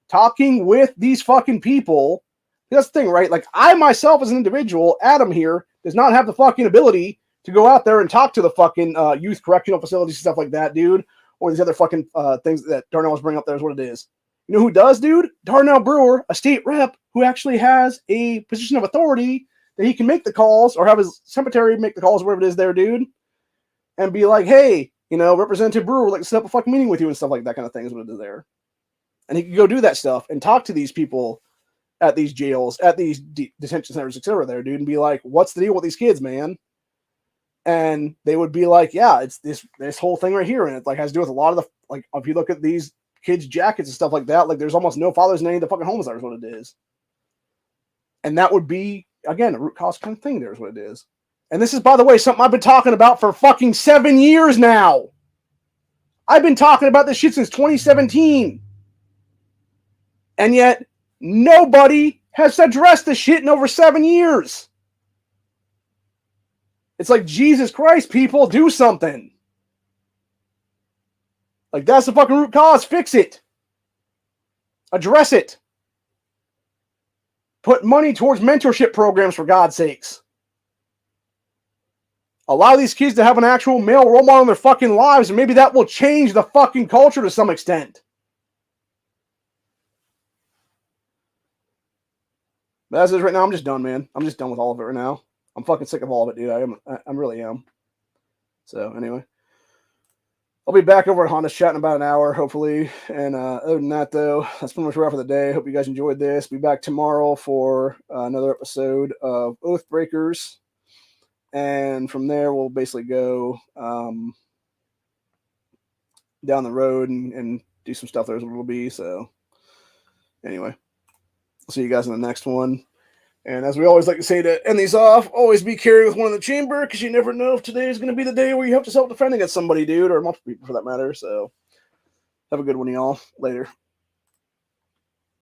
talking with these fucking people. That's the thing, right? Like, I myself as an individual, Adam here, does not have the fucking ability to go out there and talk to the fucking youth correctional facilities and stuff like that, dude, or these other fucking things that Darnell was bringing up there is what it is. You know who does, dude? Darnell Brewer, a state rep who actually has a position of authority that he can make the calls or have his secretary make the calls, wherever it is there, dude, and be like, hey, you know, Representative Brewer would like to set up a fucking meeting with you and stuff like that kind of thing is what it is there. And he can go do that stuff and talk to these people at these jails, at these detention centers, etc. there, dude, and be like, what's the deal with these kids, man? And they would be like, yeah, it's this whole thing right here. And it like has to do with a lot of the, like, if you look at these kids' jackets and stuff like that, like there's almost no fathers in any of the fucking homes there is what it is. And that would be, again, a root cause kind of thing there is what it is. And this is, by the way, something I've been talking about for fucking 7 years now. I've been talking about this shit since 2017. And yet, nobody has addressed this shit in over 7 years. It's like, Jesus Christ, people, do something. Like, that's the fucking root cause. Fix it. Address it. Put money towards mentorship programs, for God's sakes. Allow these kids to have an actual male role model in their fucking lives, and maybe that will change the fucking culture to some extent. But as it is right now, I'm just done, man. I'm just done with all of it right now. I'm fucking sick of all of it, dude. I really am. So, anyway. I'll be back over at Honda's chat in about an hour, hopefully. And other than that, though, that's pretty much where for the day. Hope you guys enjoyed this. Be back tomorrow for another episode of Oath Breakers. And from there, we'll basically go down the road and do some stuff there's what it'll be. So, anyway, I'll see you guys in the next one. And as we always like to say to end these off, always be carried with one in the chamber, because you never know if today is going to be the day where you have to self-defend against somebody, dude, or multiple people for that matter. So, have a good one, y'all. Later.